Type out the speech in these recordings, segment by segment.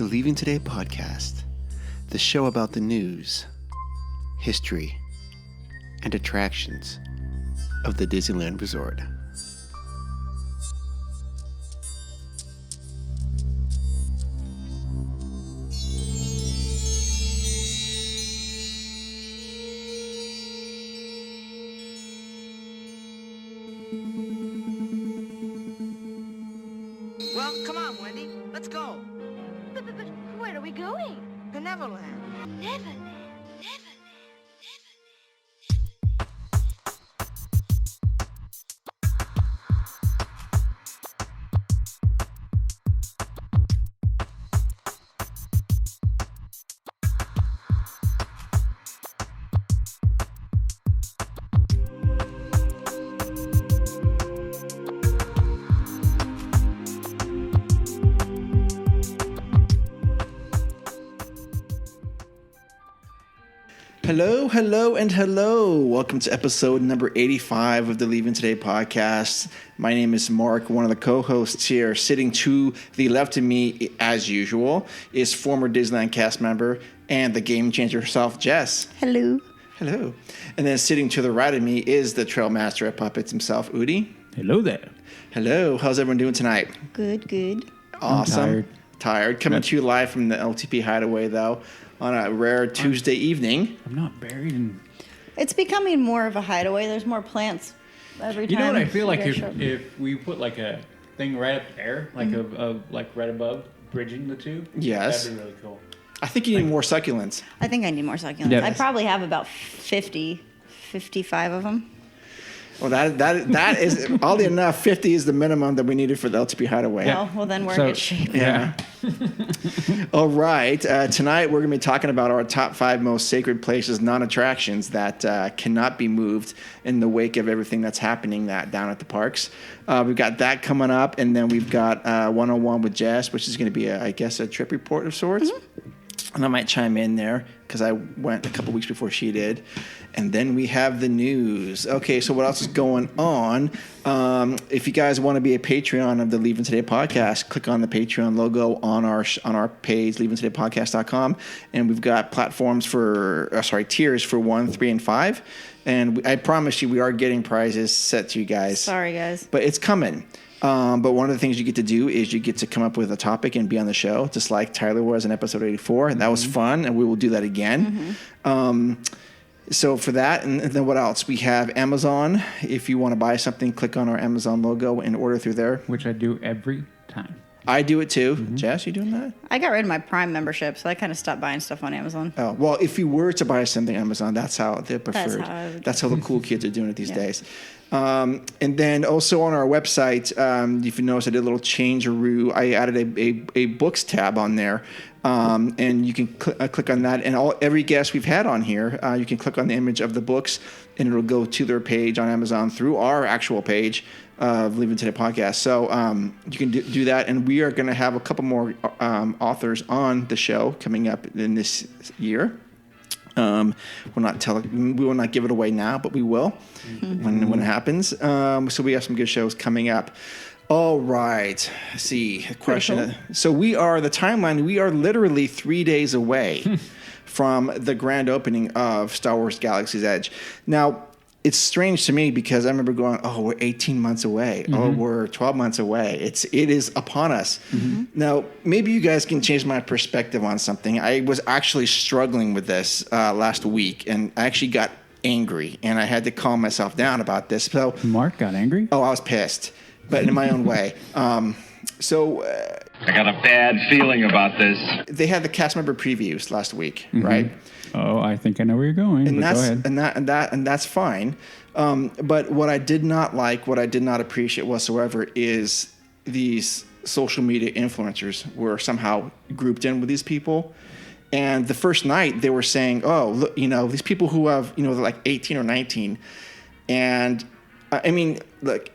The Leaving Today podcast, the show about the news, history, and attractions of the Disneyland Resort. Well, come on, Wendy. Let's go. But where are we going? To Neverland. Neverland. Hello. Welcome to episode number 85 of the Leaving Today podcast. My name is Mark, one of the co-hosts here. Sitting to the left of me, as usual, is former Disneyland cast member and the game changer herself, Jess. Hello. And then sitting to the right of me is the trail master of puppets himself, Udi. Hello there. Hello. How's everyone doing tonight? Good. Awesome. Tired. Coming to you live from the LTP Hideway, though, on a rare Tuesday evening. I'm not buried in... It's becoming more of a hideaway. There's more plants every time. You know what I feel like you guys show if we put like a thing right up there, like like right above, bridging the two. Yes. That'd be really cool. I think you need more succulents. I think I need more succulents. Yeah. I probably have about 55 of them. Well, that is oddly enough, 50 is the minimum that we needed for the LTP Hideaway. Well, then we're in good shape. Yeah. All right. Tonight we're going to be talking about our top 5 most sacred places, non-attractions that cannot be moved in the wake of everything that's happening down at the parks. We've got that coming up, and then we've got 101 with Jess, which is going to be, I guess, a trip report of sorts. Mm-hmm. And I might chime in there because I went a couple weeks before she did. And then we have the news. Okay, so what else is going on? If you guys want to be a Patreon of the Leaving Today podcast, click on the Patreon logo on our page, leavingtodaypodcast.com. And we've got platforms tiers for 1, 3, and 5. And I promise you, we are getting prizes set to you guys. Sorry, guys. But it's coming. But one of the things you get to do is you get to come up with a topic and be on the show, just like Tyler was in episode 84. And that was fun, and we will do that again. So for that, and then what else? We have Amazon. If you want to buy something, click on our Amazon logo and order through there. Which I do every time. I do it too. Jess, you doing that? I got rid of my Prime membership, so I kind of stopped buying stuff on Amazon. Oh, well, if you were to buy something on Amazon, that's how they're preferred. That's how the cool kids are doing it these days. And then also on our website, if you notice, I did a little change-a-roo. I added a books tab on there, and you can click on that. And every guest we've had on here, you can click on the image of the books, and it'll go to their page on Amazon through our actual page of Leaving Today podcast. So you can do that, and we are going to have a couple more authors on the show coming up in this year. We will not give it away now, but we will when it happens. So we have some good shows coming up. All right. Let's see. Question. So we are literally 3 days away from the grand opening of Star Wars Galaxy's Edge. Now, it's strange to me because I remember going, we're 18 months away. We're 12 months away. It is upon us. Now, maybe you guys can change my perspective on something. I was actually struggling with this last week, and I actually got angry, and I had to calm myself down about this. So Mark got angry? Oh, I was pissed, but in my own way. I got a bad feeling about this. They had the cast member previews last week, right? Oh, I think I know where you're going. And go ahead. and that's fine. But what I did not appreciate whatsoever is these social media influencers were somehow grouped in with these people. And the first night they were saying, look, these people who have, they're like 18 or 19. And I mean, look,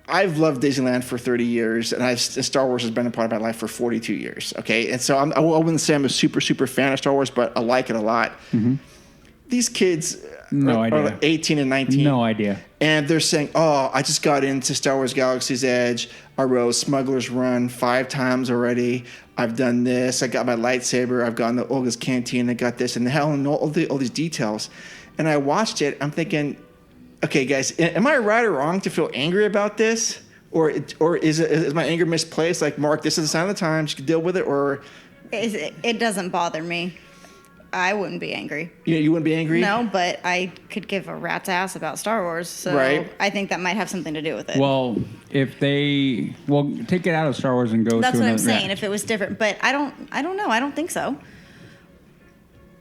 I've loved Disneyland for 30 years, and Star Wars has been a part of my life for 42 years, okay? And so I wouldn't say I'm a super, super fan of Star Wars, but I like it a lot. These kids, No idea. Or 18 and 19. No idea. And they're saying, oh, I just got into Star Wars Galaxy's Edge. I rode Smuggler's Run 5 times already. I've done this. I got my lightsaber. I've gone to Olga's Canteen. I got this and hell and all these details. And I watched it. I'm thinking, okay, guys, am I right or wrong to feel angry about this? Or is my anger misplaced? Like, Mark, this is the sign of the times. You can deal with it, or... It doesn't bother me. I wouldn't be angry. You wouldn't be angry? No, but I could give a rat's ass about Star Wars. So right. I think that might have something to do with it. Well, if they... Well, take it out of Star Wars and go That's to what another... I'm saying, Yeah. if it was different. But I don't know. I don't think so.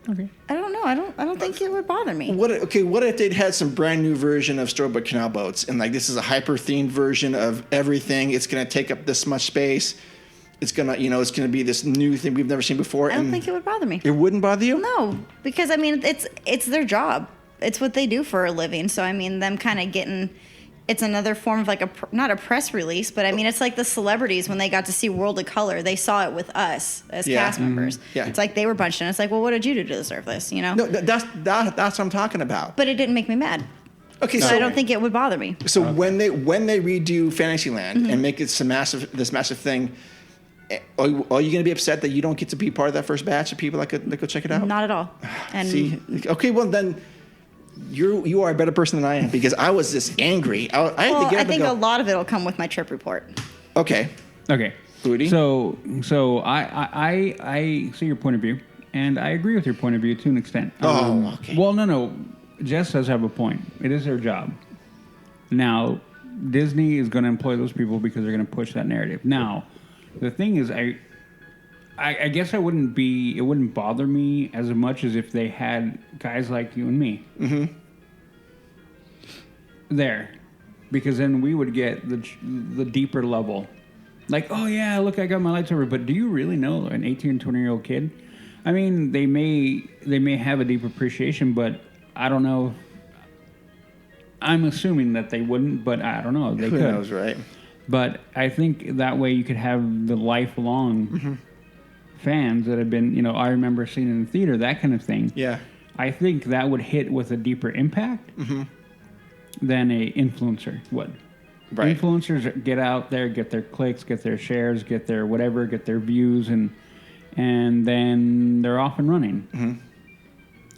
Okay. I don't know. I don't think it would bother me. What if they'd had some brand new version of Storybook Canal Boats and like this is a hyper themed version of everything. It's going to take up this much space. It's gonna be this new thing we've never seen before. I don't think it would bother me. It wouldn't bother you? No, because I mean it's their job. It's what they do for a living. So I mean, them kind of getting. It's another form of like not a press release, but I mean, it's like the celebrities when they got to see World of Color, they saw it with us as cast members. Yeah. It's like they were bunched in. It's like, well, what did you do to deserve this? You know? No, that's what I'm talking about. But it didn't make me mad. Okay, So so I don't think it would bother me. So when they redo Fantasyland and make it this massive thing, are you going to be upset that you don't get to be part of that first batch of people that go check it out? Not at all. And See, okay, well then. You are a better person than I am because I was just angry. I had to get up I and think go, a lot of it will come with my trip report. Okay. Booty. So I see your point of view, and I agree with your point of view to an extent. Okay. Well, no. Jess does have a point. It is their job. Now, Disney is going to employ those people because they're going to push that narrative. Now, the thing is, I guess it wouldn't bother me as much as if they had guys like you and me there, because then we would get the deeper level. Like, oh yeah, look, I got my lightsaber. But do you really know an 18 or 20-year-old kid? I mean, they may have a deep appreciation, but I don't know. I'm assuming that they wouldn't, but I don't know. They Who could. knows, right? But I think that way you could have the lifelong fans that have been, I remember seeing in the theater, that kind of thing. Yeah. I think that would hit with a deeper impact than a influencer would. Right. Influencers get out there, get their clicks, get their shares, get their whatever, get their views, and then they're off and running.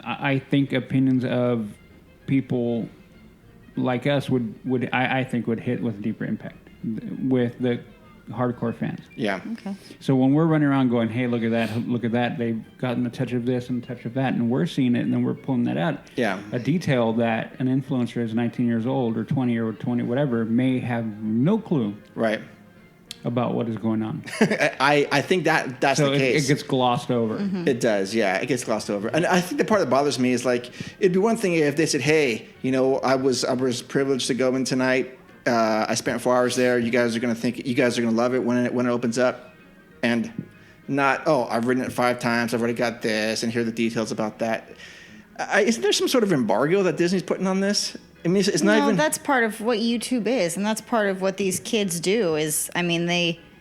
I think opinions of people like us would hit with a deeper impact with the hardcore fans. Yeah. Okay. So when we're running around going, hey, look at that, they've gotten a touch of this and a touch of that, and we're seeing it, and then we're pulling that out. Yeah. A detail that an influencer is 19 years old or 20 or 20, whatever, may have no clue Right. about what is going on. I think that's So the case. it gets glossed over. It does, yeah. It gets glossed over, and I think the part that bothers me is like it'd be one thing if they said, "Hey, I was privileged to go in tonight. I spent 4 hours there. You guys are gonna love it when it opens up," and not, "Oh, I've ridden it 5 times. I've already got this, and here are the details about that." Isn't there some sort of embargo that Disney's putting on this? I mean, it's not even. That's part of what YouTube is, and that's part of what these kids do.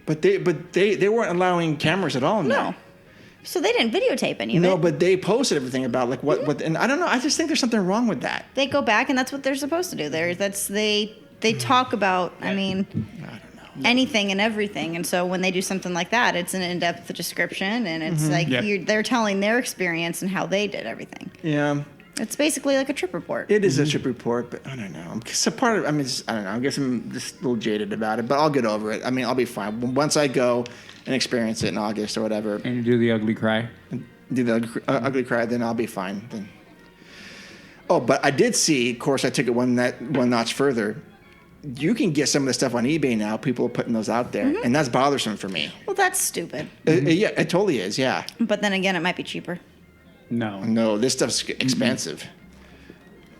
But they weren't allowing cameras at all. No. So they didn't videotape any of it. No, but they posted everything about like what, and I don't know. I just think there's something wrong with that. They go back, and that's what they're supposed to do. They talk about, anything and everything. And so when they do something like that, it's an in-depth description, and it's they're telling their experience and how they did everything. Yeah. It's basically like a trip report. It is a trip report, but I don't know. It's a part of. I don't know. I guess I'm just a little jaded about it, but I'll get over it. I mean, I'll be fine once I go and experience it in August or whatever. And you do the ugly cry. Do the ugly cry, then I'll be fine. Then. Oh, but I did see. Of course, I took it one notch further. You can get some of the stuff on eBay now. People are putting those out there, and that's bothersome for me. Well, that's stupid. Yeah, it totally is. Yeah. But then again, it might be cheaper. No, this stuff's expensive.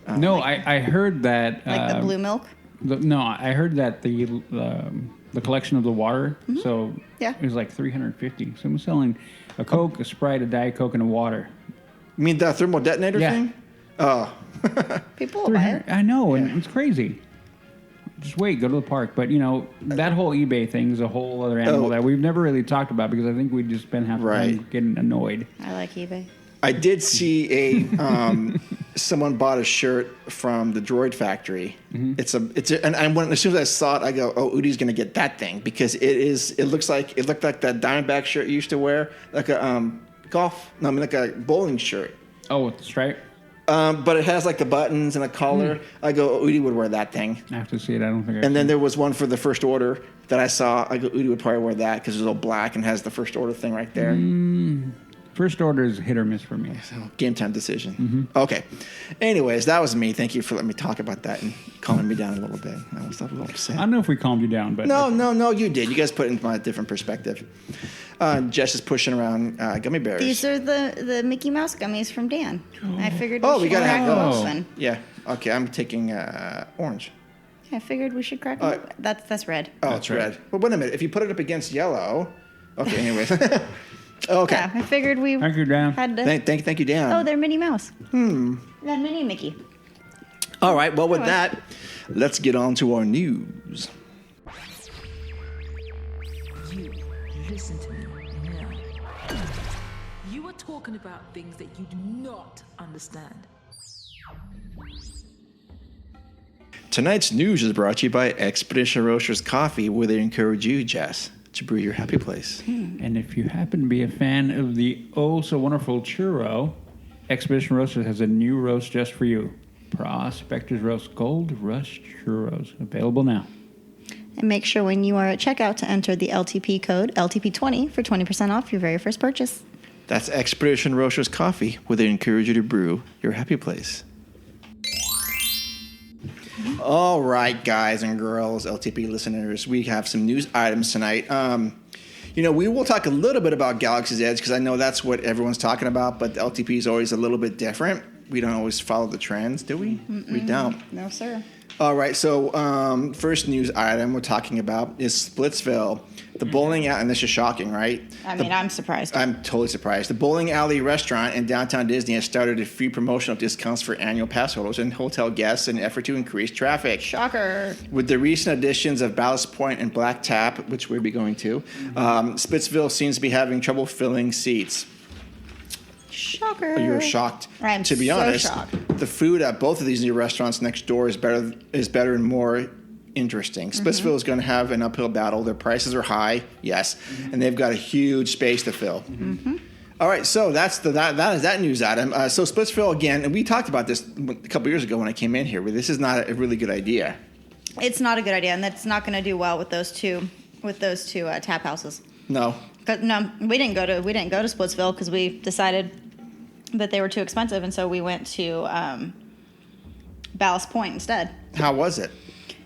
I heard that. Like the blue milk? I heard that the collection of the water, so Yeah. it was like $350. So I'm selling a Coke, a Sprite, a Diet Coke, and a water. You mean the thermal detonator thing? Oh. People will buy it. I know, and it's crazy. Just wait, go to the park. But, that whole eBay thing is a whole other animal that we've never really talked about because I think we'd just spend half the time getting annoyed. I like eBay. I did see someone bought a shirt from the Droid Factory. And as soon as I saw it, I go, "Oh, Udi's going to get that thing because it looked like that Diamondback shirt you used to wear, like a like a bowling shirt. Oh, with the stripe. But it has like the buttons and a collar. I go, oh, Udi would wear that thing. I have to see it. I don't think. And then there was one for the First Order that I saw. I go, Udi would probably wear that because it's all black and has the First Order thing right there. First Order is hit or miss for me. So, game time decision. Okay. Anyways, that was me. Thank you for letting me talk about that and calming me down a little bit. I was a little upset. I don't know if we calmed you down, but No, you did. You guys put it into my different perspective. Jess is pushing around gummy bears. These are the Mickey Mouse gummies from Dan. I figured we should gotta crack have them those. open. Yeah. Okay, I'm taking orange. I figured we should crack them open. That's red. Oh, it's red. But wait a minute. If you put it up against yellow. Okay, anyways. Okay. Yeah, I figured we Thank you, Dan. had to. Thank you, Dan. Oh, they're Minnie Mouse. That Minnie Mickey. All right. Well, with that, let's get on to our news. You listen to me now. You are talking about things that you do not understand. Tonight's news is brought to you by Expedition Roasters Coffee, where they encourage you, Jess, to brew your happy place. And if you happen to be a fan of the oh-so-wonderful churro, Expedition Roasters has a new roast just for you. Prospector's Roast Gold Rush Churros. Available now. And make sure when you are at checkout to enter the LTP code LTP20 for 20% off your very first purchase. That's Expedition Roasters Coffee, where they encourage you to brew your happy place. All right, guys and girls, LTP listeners, we have some news items tonight. We will talk a little bit about Galaxy's Edge because I know that's what everyone's talking about, but the LTP is always a little bit different. We don't always follow the trends, do we? We don't. No, sir. All right, so first news item we're talking about is Splitsville. The bowling alley, and this is shocking, right? I'm surprised. I'm totally surprised. The bowling alley restaurant in downtown Disney has started a free promotional discounts for annual pass holders and hotel guests in an effort to increase traffic. Shocker. With the recent additions of Ballast Point and Black Tap, which we'll be going to, Splitsville seems to be having trouble filling seats. Shocker. You're shocked. I'm to be so honest, shocked. the food at both of these new restaurants next door is better and more interesting. Splitsville is going to have an uphill battle. Their prices are high, yes, and they've got a huge space to fill. All right, so that is that news item. So Splitsville again, and we talked about this a couple years ago when I came in here. But this is not a really good idea. It's not a good idea, and that's not going to do well with those two tap houses. No. No, we didn't go to Splitsville because we decided that they were too expensive, and so we went to Ballast Point instead. How was it?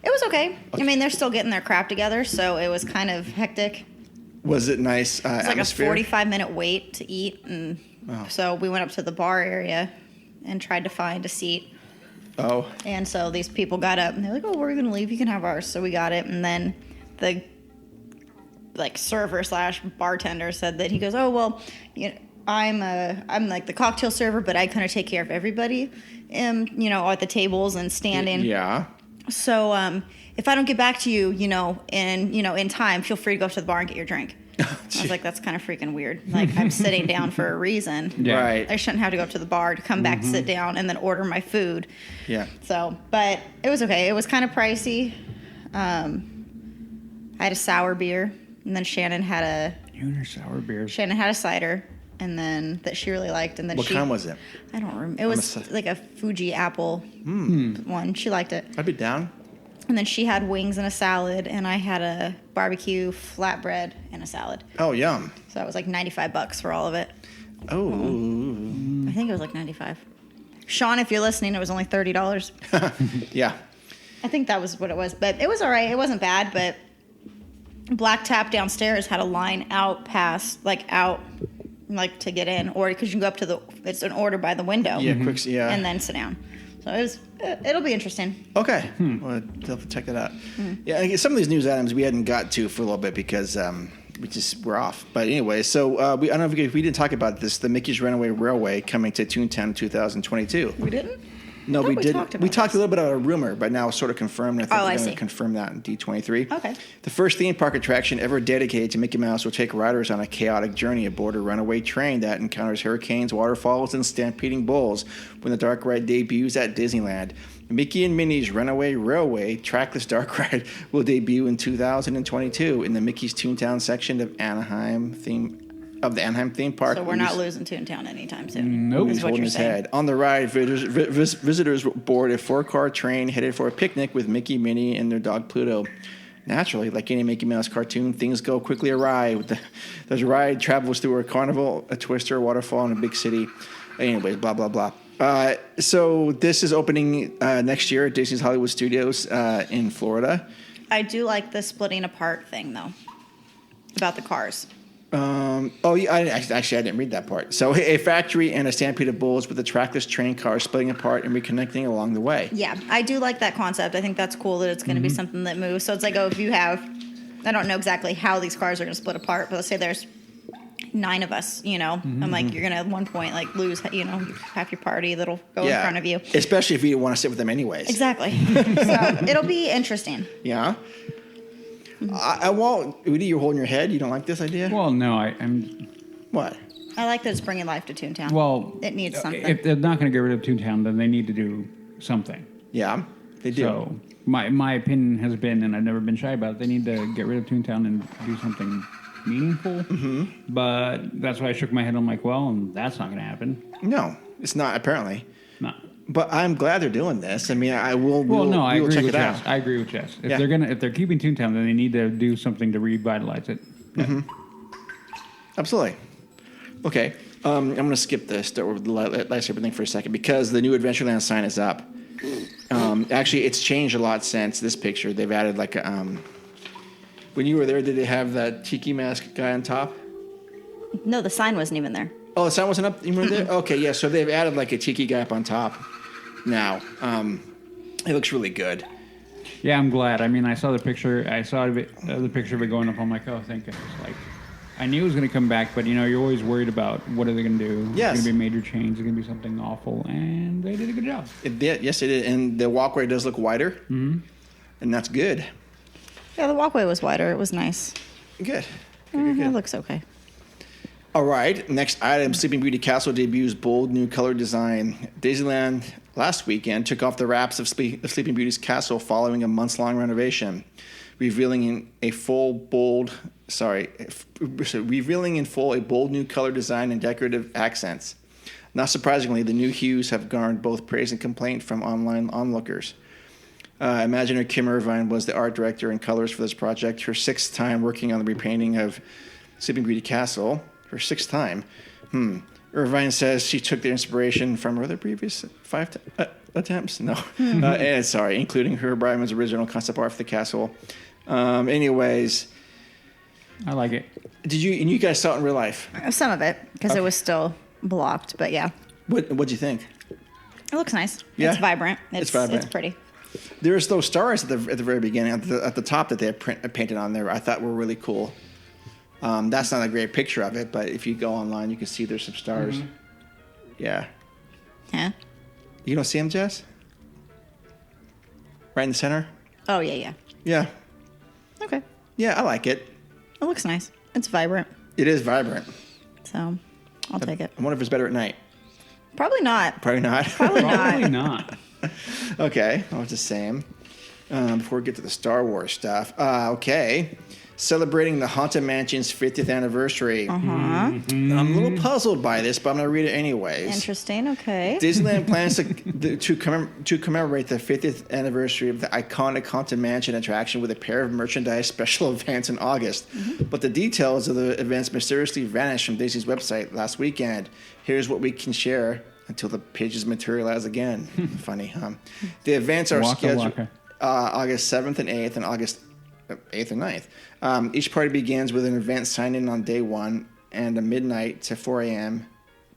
It was okay. I mean, they're still getting their crap together, so it was kind of hectic. Was it nice It's like atmosphere? a 45-minute wait to eat, and so we went up to the bar area and tried to find a seat. Oh. And so these people got up, and they're like, "Oh, we're gonna leave. You can have ours." So we got it, and then the server / bartender said that he goes, "Oh well, I'm like the cocktail server, but I kind of take care of everybody, at the tables and standing. Yeah. So if I don't get back to you, in time, feel free to go up to the bar and get your drink." I was like, that's kind of freaking weird. Like, I'm sitting down for a reason. Yeah. Right. I shouldn't have to go up to the bar to come back, sit down, and then order my food. Yeah. So, but it was okay. It was kind of pricey. I had a sour beer, and then Shannon had You and your sour beers. Shannon had a cider, and then that she really liked, and then What kind was it? I don't remember. It was like a Fuji apple one. She liked it. I'd be down. And then she had wings and a salad, and I had a barbecue flatbread and a salad. Oh, yum. So that was like $95 for all of it. Oh. I think it was like $95. Sean, if you're listening, it was only $30. Yeah. I think that was what it was, but it was all right. It wasn't bad, but Black Tap downstairs had a line out to get in, or because you can go up to it's an order by the window. Yeah, quick, yeah. And then sit down. So it'll be interesting. Okay. Well, I'll have to check that out. Yeah, I guess some of these news items we hadn't got to for a little bit because we're off. But anyway, so I don't know if we didn't talk about this, the Mickey's Runaway Railway coming to ToonTown 2022. We didn't? No, we didn't. talked about We talked a little bit about a rumor, but now it's sort of confirmed. I think I we're going see. to confirm that in D23. Okay. The first theme park attraction ever dedicated to Mickey Mouse will take riders on a chaotic journey aboard a runaway train that encounters hurricanes, waterfalls, and stampeding bulls when the dark ride debuts at Disneyland. Mickey and Minnie's Runaway Railway trackless dark ride will debut in 2022 in the Mickey's ToonTown section of the Anaheim theme park. So we're not losing Toontown anytime soon. Nope. He's Is what holding you're his saying. head. On the ride, visitors board a 4-car train headed for a picnic with Mickey, Minnie, and their dog Pluto. Naturally, like any Mickey Mouse cartoon, things go quickly awry. The ride travels through a carnival, a twister, a waterfall, and a big city. Anyways, blah, blah, blah. So this is opening next year at Disney's Hollywood Studios in Florida. I do like the splitting apart thing, though, about the cars. Yeah, I didn't read that part. So a factory and a stampede of bulls with the trackless train cars splitting apart and reconnecting along the way. Yeah, I do like that concept. I think that's cool that it's going to be something that moves. So it's like, if you have, I don't know exactly how these cars are going to split apart, but let's say there's 9 of us, and like you're going to at one point like lose, half your party that'll go in front of you. Especially if you want to sit with them anyways. Exactly. So it'll be interesting. Yeah. I won't. Udi, you're holding your head. You don't like this idea? Well, no, I'm. What? I like that it's bringing life to Toontown. Well, it needs something. If they're not going to get rid of Toontown, then they need to do something. Yeah, they do. So my opinion has been, and I've never been shy about it, they need to get rid of Toontown and do something meaningful. Mm-hmm. But that's why I shook my head. I'm like, well, that's not going to happen. No, it's not, apparently. Not. But I'm glad they're doing this. I mean, I will. I agree check with it Jess. out. I agree with Jess. Yeah. If they're keeping Toontown, then they need to do something to revitalize it. Yeah. Mm-hmm. Absolutely. Okay, I'm going to skip this. Start with the lightsaber thing for a second because the new Adventureland sign is up. Actually, it's changed a lot since this picture. They've added like a. When you were there, did they have that tiki mask guy on top? No, the sign wasn't even there. Oh, the sign wasn't up. You were there. Okay, yeah. So they've added like a tiki guy up on top. Now, it looks really good. Yeah, I'm glad. I mean, I saw the picture. I saw the picture of it going up. I'm like, oh, thank goodness. Like, I knew it was going to come back, but you're always worried about what are they going to do. Yes. It's going to be a major change. It's going to be something awful, and they did a good job. It did. Yes, it did. And the walkway does look wider, and that's good. Yeah, the walkway was wider. It was nice. Good. It looks okay. All right. Next item: Sleeping Beauty Castle debuts bold new color design. Disneyland last weekend took off the wraps of Sleeping Beauty's castle following a months-long renovation, revealing in full a bold new color design and decorative accents. Not surprisingly, the new hues have garnered both praise and complaint from online onlookers. Imagineer Kim Irvine was the art director and colors for this project, her 6th time working on the repainting of Sleeping Beauty Castle. Her 6th time. Irvine says she took the inspiration from her previous 5 attempts. No. Including Herb Ryman's original concept art for the castle. Anyways. I like it. Did you, and you guys saw it in real life? Some of it, because it was still blocked, but yeah. What'd you think? It looks nice. Yeah? It's vibrant. It's vibrant. It's pretty. There's those stars at the very beginning, at the top that they had painted on there. I thought were really cool. That's not a great picture of it, but if you go online, you can see there's some stars. Mm-hmm. Yeah. Yeah. You don't see them, Jess? Right in the center? Oh, yeah. Yeah. Okay. Yeah, I like it. It looks nice. It's vibrant. It is vibrant. So, I'll take it. I wonder if it's better at night. Probably not. Probably not. Probably Probably not. not. Okay, I was just saying. Before we get to the Star Wars stuff. Okay. Celebrating the Haunted Mansion's 50th anniversary. I'm a little puzzled by this, but I'm going to read it anyways. Interesting, okay. Disneyland plans to commemorate the 50th anniversary of the iconic Haunted Mansion attraction with a pair of merchandise special events in August. But the details of the events mysteriously vanished from Disney's website last weekend. Here's what we can share until the pages materialize again. Funny, huh? The events are scheduled August 7th and 8th and August 8th and 9th. Each party begins with an event sign-in on day 1 and a midnight to 4 a.m.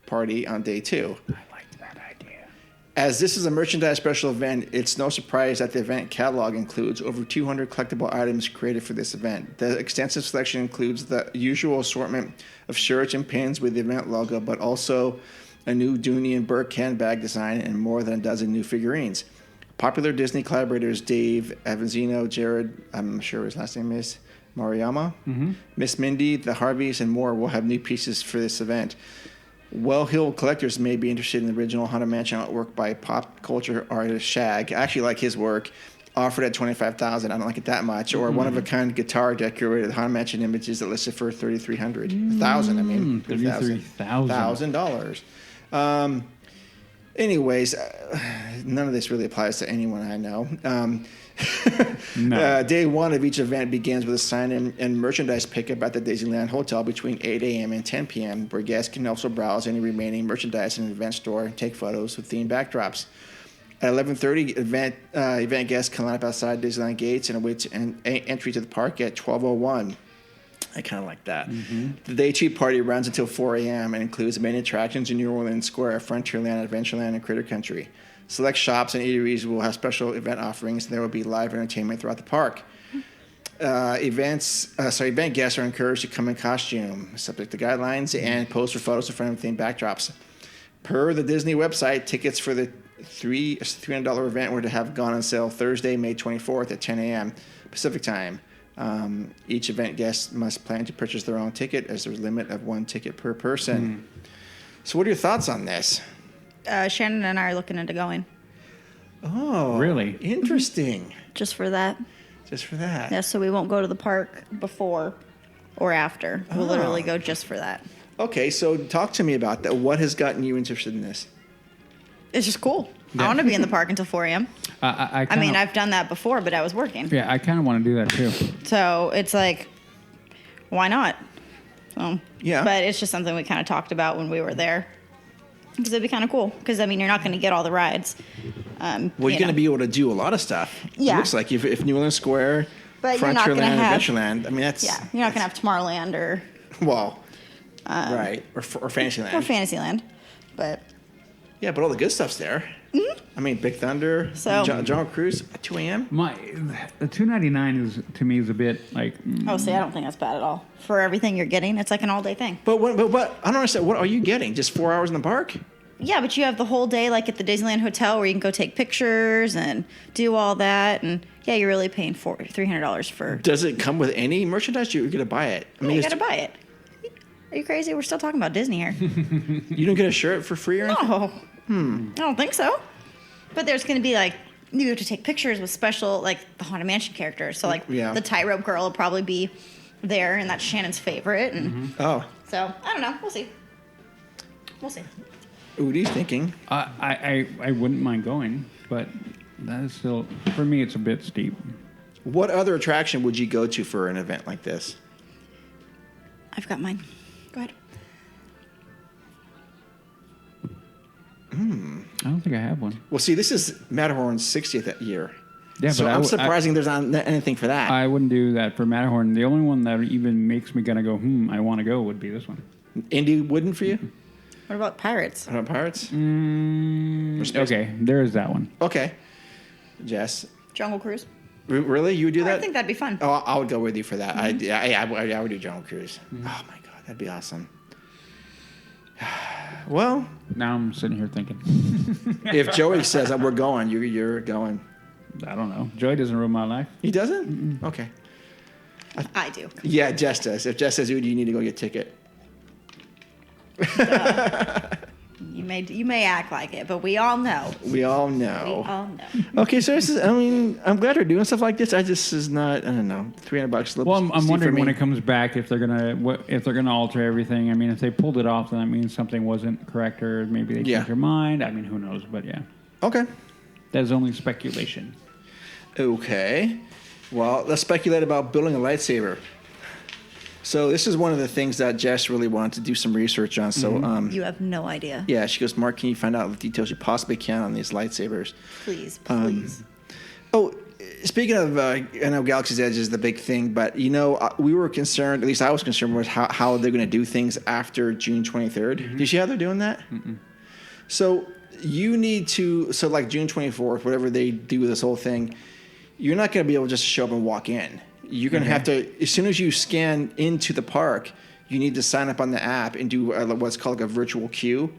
party on day 2. I like that idea. As this is a merchandise special event, it's no surprise that the event catalog includes over 200 collectible items created for this event. The extensive selection includes the usual assortment of shirts and pins with the event logo, but also a new Dooney and Burke handbag design, and more than a dozen new figurines. Popular Disney collaborators Dave Avanzino, Jared, I'm sure his last name is, Mariyama, Miss Mindy, the Harveys, and more will have new pieces for this event. Well-heeled collectors may be interested in the original Haunted Mansion artwork by pop culture artist Shag. I actually like his work. Offered at $25,000. I don't like it that much. Or one-of-a-kind guitar decorated with Haunted Mansion images that listed for $3,300. $1,000, I mean. $33,000. Anyways, none of this really applies to anyone I know. No. Day one of each event begins with a sign-in and merchandise pickup at the Disneyland Hotel between 8 a.m. and 10 p.m., where guests can also browse any remaining merchandise in the event store and take photos with themed backdrops. At 11:30, event guests can line up outside Disneyland gates and await entry to the park at 12:01. I kind of like that. The day two party runs until 4 a.m. and includes main attractions in New Orleans Square, Frontierland, Adventureland, and Critter Country. Select shops and eateries will have special event offerings, and there will be live entertainment throughout the park. Event guests are encouraged to come in costume, subject to guidelines, and pose for photos in front of themed backdrops. Per the Disney website, tickets for the $300 event were to have gone on sale Thursday, May 24th at 10 a.m. Pacific time. Each event guest must plan to purchase their own ticket, as there's a limit of one ticket per person. So what are your thoughts on this? Shannon and I are looking into going. Oh, Really? Interesting. Just for that. Just for that. Yeah, so we won't go to the park before or after. We'll literally go just for that. Okay, so talk to me about that. What has gotten you interested in this? It's just cool. I want to be in the park until 4 a.m. I mean, I've done that before, but I was working. Yeah, I kind of want to do that too. So it's like, why not? So, yeah. But it's just something we kind of talked about when we were there. Because it'd be kind of cool. Because, I mean, you're not going to get all the rides. Well, you're going to be able to do a lot of stuff. Yeah. It looks like if New Orleans Square, but you're not gonna have, Adventureland, I mean, that's... Yeah, you're not going to have Tomorrowland or... Well, right. Or Fantasyland. Or Fantasyland. But... Yeah, but all the good stuff's there. I mean, Big Thunder, So- Jungle Cruise at 2 a.m. The $299 is to me is a bit like. Oh, see, I don't think that's bad at all. For everything you're getting, it's like an all-day thing. But I don't understand. What are you getting? Just 4 hours in the park? Yeah, but you have the whole day, like at the Disneyland Hotel, where you can go take pictures and do all that. And yeah, you're really paying $300 for. Does it come with any merchandise? You're going to buy it. I Yeah, you got to buy it. Are you crazy? We're still talking about Disney here. You don't get a shirt for free or anything? No. I don't think so. But there's going to be like, you have to take pictures with special, like the Haunted Mansion characters. So like the tightrope girl will probably be there, and that's Shannon's favorite. And Oh. So I don't know. We'll see. Udi's thinking. I wouldn't mind going, but that is still, for me, it's a bit steep. What other attraction would you go to for an event like this? I've got mine. Go ahead. I don't think I have one. Well, see, this is Matterhorn's 60th year. Yeah, so but I'm surprising there's not anything for that. I wouldn't do that for Matterhorn. The only one that even makes me gonna go, I want to go would be this one. Indy wouldn't for you? What about Pirates? What about Pirates? Okay, there is that one. Okay. Jess? Jungle Cruise. Really? You would do that? I think that'd be fun. Oh, I would go with you for that. I would do Jungle Cruise. Oh, my God. That'd be awesome. Well, now I'm sitting here thinking. If Joey says that we're going, you're going. I don't know. Joey doesn't ruin my life. He doesn't? Okay. I do. Yeah, Jess does. If Jess says, you need to go get a ticket. You may act like it, but we all know. We all know. We all know. Okay, so this is, I mean, I'm glad they're doing stuff like this. I just is not, I don't know, $300. Well, I'm wondering when it comes back if they're gonna alter everything. I mean, if they pulled it off, then that means something wasn't correct, or maybe they changed their mind. I mean, who knows? But yeah. Okay. That's only speculation. Okay. Well, let's speculate about building a lightsaber. So this is one of the things that Jess really wanted to do some research on. So you have no idea. Yeah, she goes, Mark, can you find out the details you possibly can on these lightsabers? Please. Speaking of, I know Galaxy's Edge is the big thing, but we were concerned. At least I was concerned with how they're going to do things after June 23rd. Did you see how they're doing that? So you need to. So like June 24th, whatever they do with this whole thing, you're not going to be able to just show up and walk in. You're going to have to, as soon as you scan into the park, you need to sign up on the app and do what's called like a virtual queue.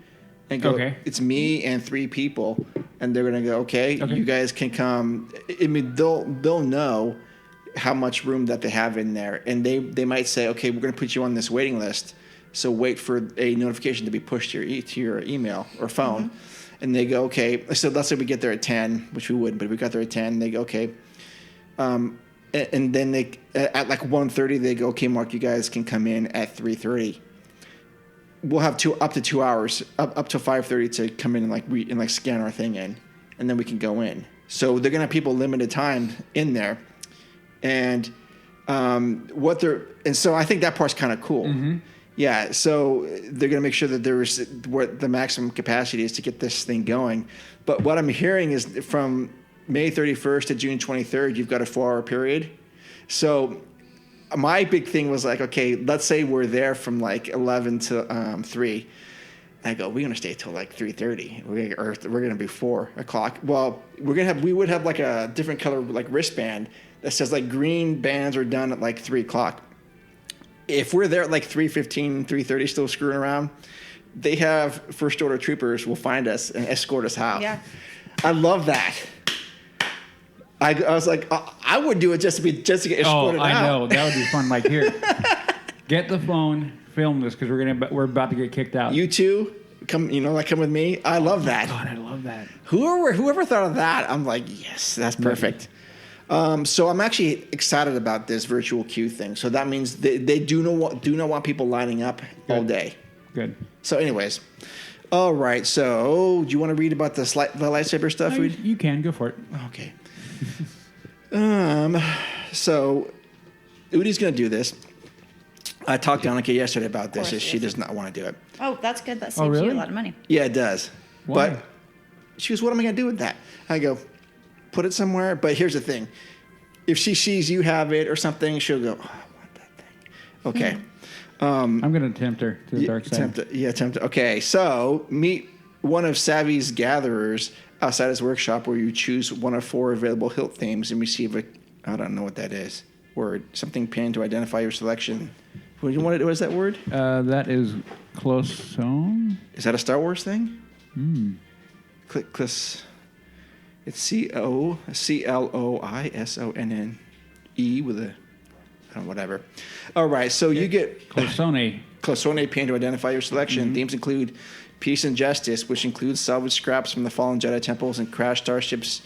and go, Okay. it's me and 3 people, and they're gonna go, okay, you guys can come. I mean, they'll know how much room that they have in there, and they might say, okay, we're gonna put you on this waiting list, so wait for a notification to be pushed to your email or phone. And they go, okay, so let's say we get there at 10, which we wouldn't, but if we got there at 10, they go, okay. And then they, at like 1:30, they go, okay, Mark, you guys can come in at 3:30. We'll have up to 2 hours, up to 5:30 to come in and like scan our thing in, and then we can go in. So they're going to have people limited time in there. And so I think that part's kind of cool. Mm-hmm. Yeah, so they're going to make sure that there's what the maximum capacity is to get this thing going. But what I'm hearing is from May 31st to June 23rd, you've got a 4-hour period. So my big thing was like, okay, let's say we're there from like 11 to 3. I go, we're going to stay till like 3:30. We're going to be 4 o'clock. Well, we would have like a different color like wristband that says like green bands are done at like 3 o'clock. If we're there at like 3:15, 3:30 still screwing around, they have first order troopers will find us and escort us out. Yeah. I love that. I was like, I would do it just to get escorted out. Oh, I know. That would be fun. Like, here, get the phone, film this, because we're about to get kicked out. You two, come with me. I love that. God, I love that. Whoever thought of that, I'm like, yes, that's perfect. So I'm actually excited about this virtual queue thing. So that means they do not want people lining up all day. Good. So anyways, all right. So do you want to read about the lightsaber stuff? No, you can. Go for it. Okay. So Udi's going to do this. I talked to Annika yesterday about this. She does not want to do it. Oh, that's good. That saves you a lot of money. Yeah, it does. Why? But she goes, what am I going to do with that? I go, put it somewhere. But here's the thing. If she sees you have it or something, she'll go, oh, I want that thing. Okay. I'm going to tempt her to the dark side. Tempt her. Okay, so meet one of Savvy's gatherers outside his workshop where you choose one of 4 available hilt themes and receive I don't know what that is, word, something pinned to identify your selection. What is that word? That is cloisonne. Is that a Star Wars thing? It's CLOISONNE with a, whatever. All right, so you get cloisonne pinned to identify your selection. Mm-hmm. Themes include Peace and Justice, which includes salvaged scraps from the fallen Jedi temples and crashed starships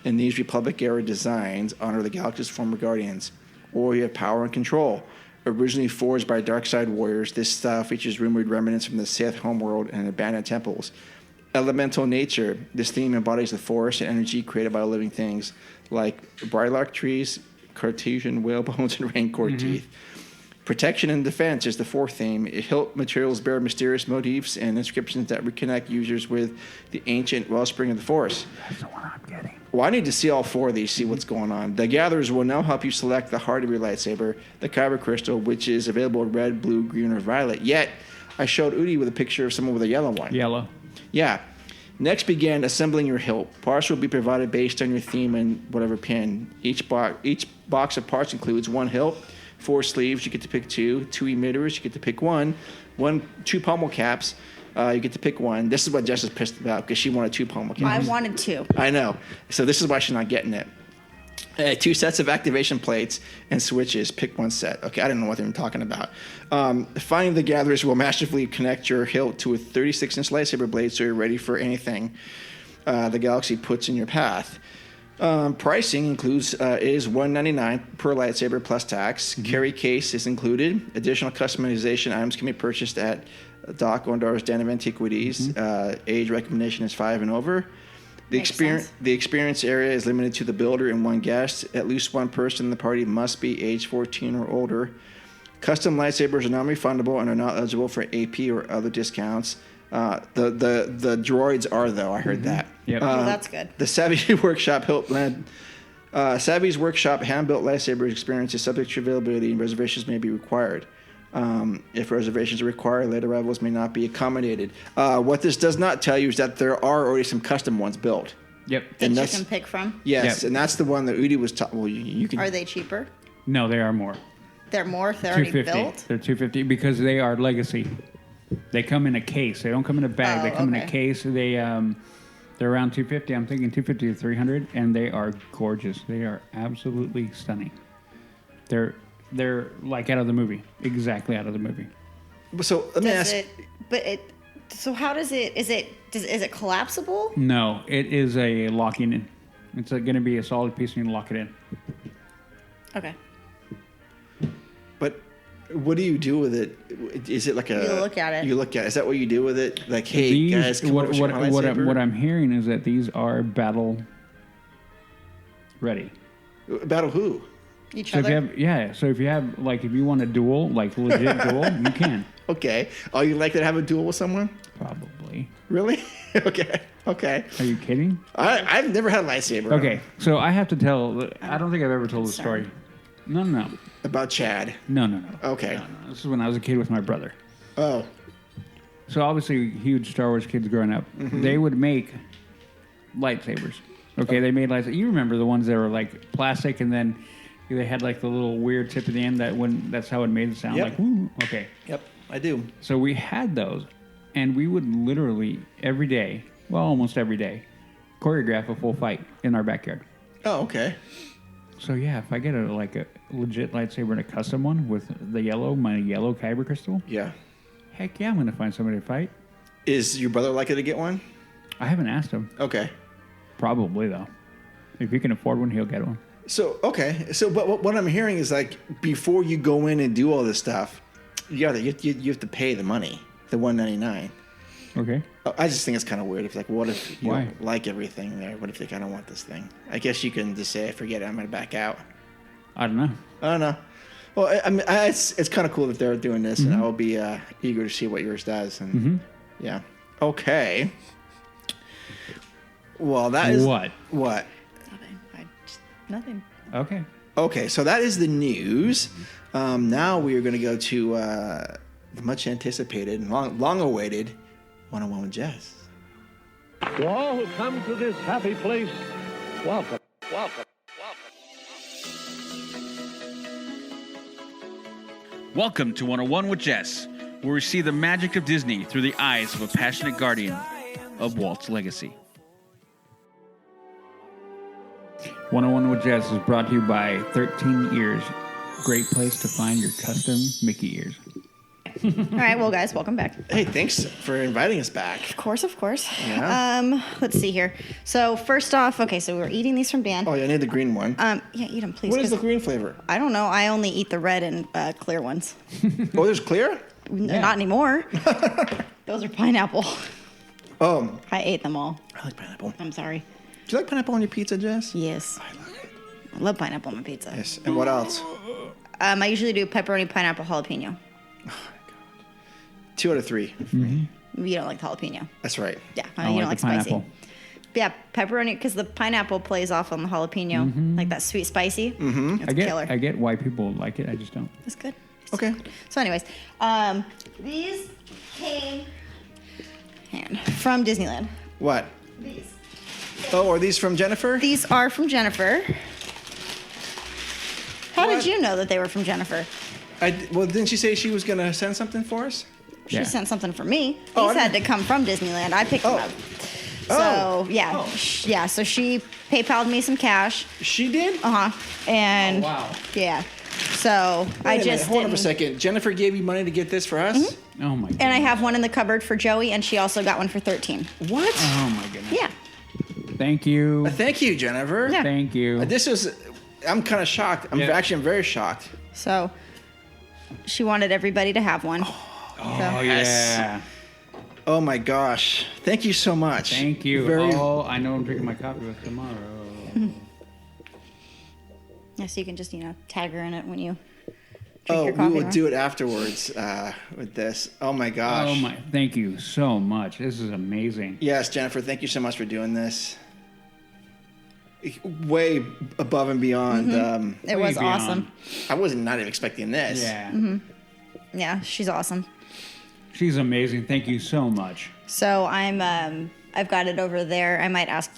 in these Republic-era designs honor the galaxy's former guardians. Or you have Power and Control. Originally forged by dark-side warriors, this style features rumored remnants from the Sith homeworld and abandoned temples. Elemental Nature. This theme embodies the force and energy created by living things like brylark trees, Cartesian whalebones, and rancor teeth. Protection and Defense is the 4th theme. Hilt materials bear mysterious motifs and inscriptions that reconnect users with the ancient wellspring of the Force. That's the one I'm getting. Well, I need to see all 4 of these, see what's going on. The Gatherers will now help you select the heart of your lightsaber, the kyber crystal, which is available in red, blue, green, or violet. Yet, I showed Udi with a picture of someone with a yellow one. Yellow. Yeah. Next, begin assembling your hilt. Parts will be provided based on your theme and whatever pin. Each box of parts includes 1 hilt, 4 sleeves, you get to pick 2. 2 emitters, you get to pick 1. 2 pommel caps, you get to pick 1. This is what Jess is pissed about because she wanted 2 pommel caps. I wanted 2. I know. So this is why she's not getting it. 2 sets of activation plates and switches. Pick 1 set. Okay, I don't know what they're even talking about. Finding the Gatherers will masterfully connect your hilt to a 36-inch lightsaber blade so you're ready for anything the galaxy puts in your path. Pricing includes is $199 per lightsaber plus tax. Mm-hmm. Carry case is included. Additional customization items can be purchased at Doc Ondar's Den of Antiquities. Mm-hmm. Age recommendation is 5 and over. The experience area is limited to the builder and 1 guest. At least 1 person in the party must be age 14 or older. Custom lightsabers are non-refundable and are not eligible for AP or other discounts. The droids are, though. I heard that. Yep. That's good. The Savvy Workshop Savvy's Workshop hand-built lightsaber experience is subject to availability and reservations may be required. If reservations are required, late arrivals may not be accommodated. What this does not tell you is that there are already some custom ones built. Yep. That you can pick from? Yes, and that's the one that Udi was talking. Well, you can. Are they cheaper? No, they are more. They're more if they're already built? They're $250 because they are legacy. They come in a case. They don't come in a bag. They come in a case. They're around $250. I'm thinking $250 to $300, and they are gorgeous. They are absolutely stunning. They're like out of the movie, exactly out of the movie. So let me ask. So how does it? Is it collapsible? No, it is a locking in. It's going to be a solid piece, and you can lock it in. Okay. But what do you do with it? Is it like a? You look at it. You look at it. Is that what you do with it? Like, hey guys, come what over to my lightsaber? what I'm hearing is that these are battle ready. Battle who? Each So other. if you have like if you want a duel, like legit duel, you can. Okay. Oh, you like to have a duel with someone? Probably. Really? Okay. Are you kidding? I've never had a lightsaber. Okay, so I have to tell. I don't think I've ever told the story. No. About Chad. No. Okay. No. This is when I was a kid with my brother. Oh. So obviously, huge Star Wars kids growing up. Mm-hmm. They would make lightsabers. Okay, they made lightsabers. You remember the ones that were like plastic, and then they had like the little weird tip at the end. That's how it made the sound. Yep. Like woo. Okay. Yep, I do. So we had those, and we would literally every day, well, almost every day, choreograph a full fight in our backyard. Oh, okay. So yeah, if I get a legit lightsaber and a custom one with my yellow kyber crystal, Yeah. heck yeah, I'm gonna find somebody to fight. Is your brother likely to get one? I haven't asked him. Okay. Probably though. If he can afford one, he'll get one. So, okay. So, but what I'm hearing is like before you go in and do all this stuff, you have to pay the money, the $199. Okay. I just think it's kind of weird. If what if you Why? don't like everything there? What if they kind of want this thing? I guess you can just say, forget it, I'm going to back out. I don't know. I don't know. Well, I mean, it's kind of cool that they're doing this, and I will be eager to see what yours does. And yeah. Okay. Well, that is... What? Nothing. Okay. Okay, so that is the news. Now we are going to go to the much anticipated and long awaited 101 with Jess. To all who come to this happy place, welcome. Welcome to 101 with Jess, where we see the magic of Disney through the eyes of a passionate guardian of Walt's legacy. 101 with Jess is brought to you by 13 Ears. Great place to find your custom Mickey ears. All right, well, guys, welcome back. Hey, thanks for inviting us back. Of course. Yeah. Let's see here. So first off, okay, so we're eating these from Dan. Oh, yeah, I need the green one. Yeah, eat them, please. What is the green flavor? I don't know. I only eat the red and clear ones. Oh, there's clear? Not anymore. Those are pineapple. Oh. I ate them all. I like pineapple. I'm sorry. Do you like pineapple on your pizza, Jess? Yes. I love it. I love pineapple on my pizza. Yes. And what else? I usually do pepperoni, pineapple, jalapeno. 2 out of 3. You don't like the jalapeno. That's right. Yeah, I you like don't like the pineapple. spicy. Yeah, pepperoni, because the pineapple plays off on the jalapeno, like that sweet spicy. It's a killer. I get why people like it. I just don't. It's good. Okay. So anyways, these came from Disneyland. What? These. Oh, are these from Jennifer? These are from Jennifer. How did you know that they were from Jennifer? Well, didn't she say she was going to send something for us? She Yeah. sent something for me. Oh, These I had to come from Disneyland. I picked them up. So, yeah. Yeah, so she PayPal'd me some cash. She did? And, wow. yeah. So, I just Hold on didn't. a second. Jennifer gave you money to get this for us? Oh my god. And I have one in the cupboard for Joey, and she also got one for 13. What? Oh my goodness. Yeah. Thank you. Thank you, Jennifer. Yeah. Thank you. I'm kind of shocked. I'm very shocked. So, she wanted everybody to have one. Oh yeah. Oh my gosh. Thank you so much. Thank you. Very, Oh, I know I'm drinking my coffee with tomorrow. Yeah, so you can just, tag her in it when you drink your we coffee. will do it afterwards with this. Oh my gosh. Oh my! Thank you so much. This is amazing. Yes, Jennifer, thank you so much for doing this. Way above and beyond. It was Way beyond. awesome. I was not even expecting this. Yeah. Yeah, she's awesome. She's amazing. Thank you so much. So I've got it over there. I might ask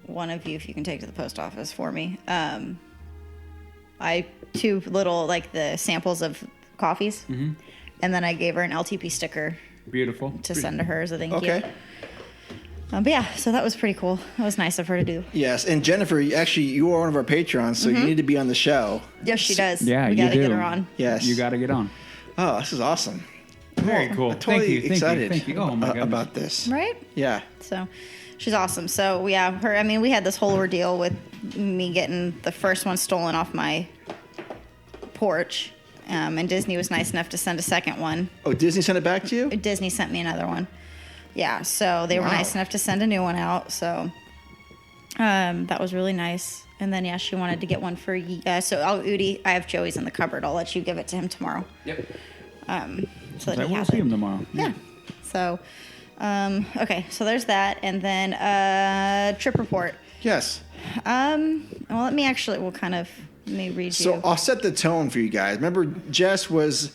one of you if you can take it to the post office for me. I 2 little the samples of coffees, and then I gave her an LTP sticker Beautiful. To send to her as a thank you. Okay. But yeah, so that was pretty cool. That was nice of her to do. Yes, and Jennifer, actually, you are one of our patrons, so you need to be on the show. Yes, she does. Yeah, we you gotta do. get her on. Yes. You got to get on. Oh, this is awesome. Very cool. I'm totally Thank excited you. Oh, my goodness. about this. Right? Yeah. So she's awesome. So yeah, her. I mean, we had this whole ordeal with me getting the first one stolen off my porch, and Disney was nice enough to send a second one. Oh, Disney sent it back to you? Disney sent me another one. Yeah, so they were nice enough to send a new one out. So that was really nice. And then yeah, she wanted to get one for so Udi. I have Joey's in the cupboard. I'll let you give it to him tomorrow. Yep. So that he we'll has see it. him tomorrow. Yeah. So okay, so there's that, and then trip report. Yes. Well, let me read you. So I'll set the tone for you guys. Remember, Jess was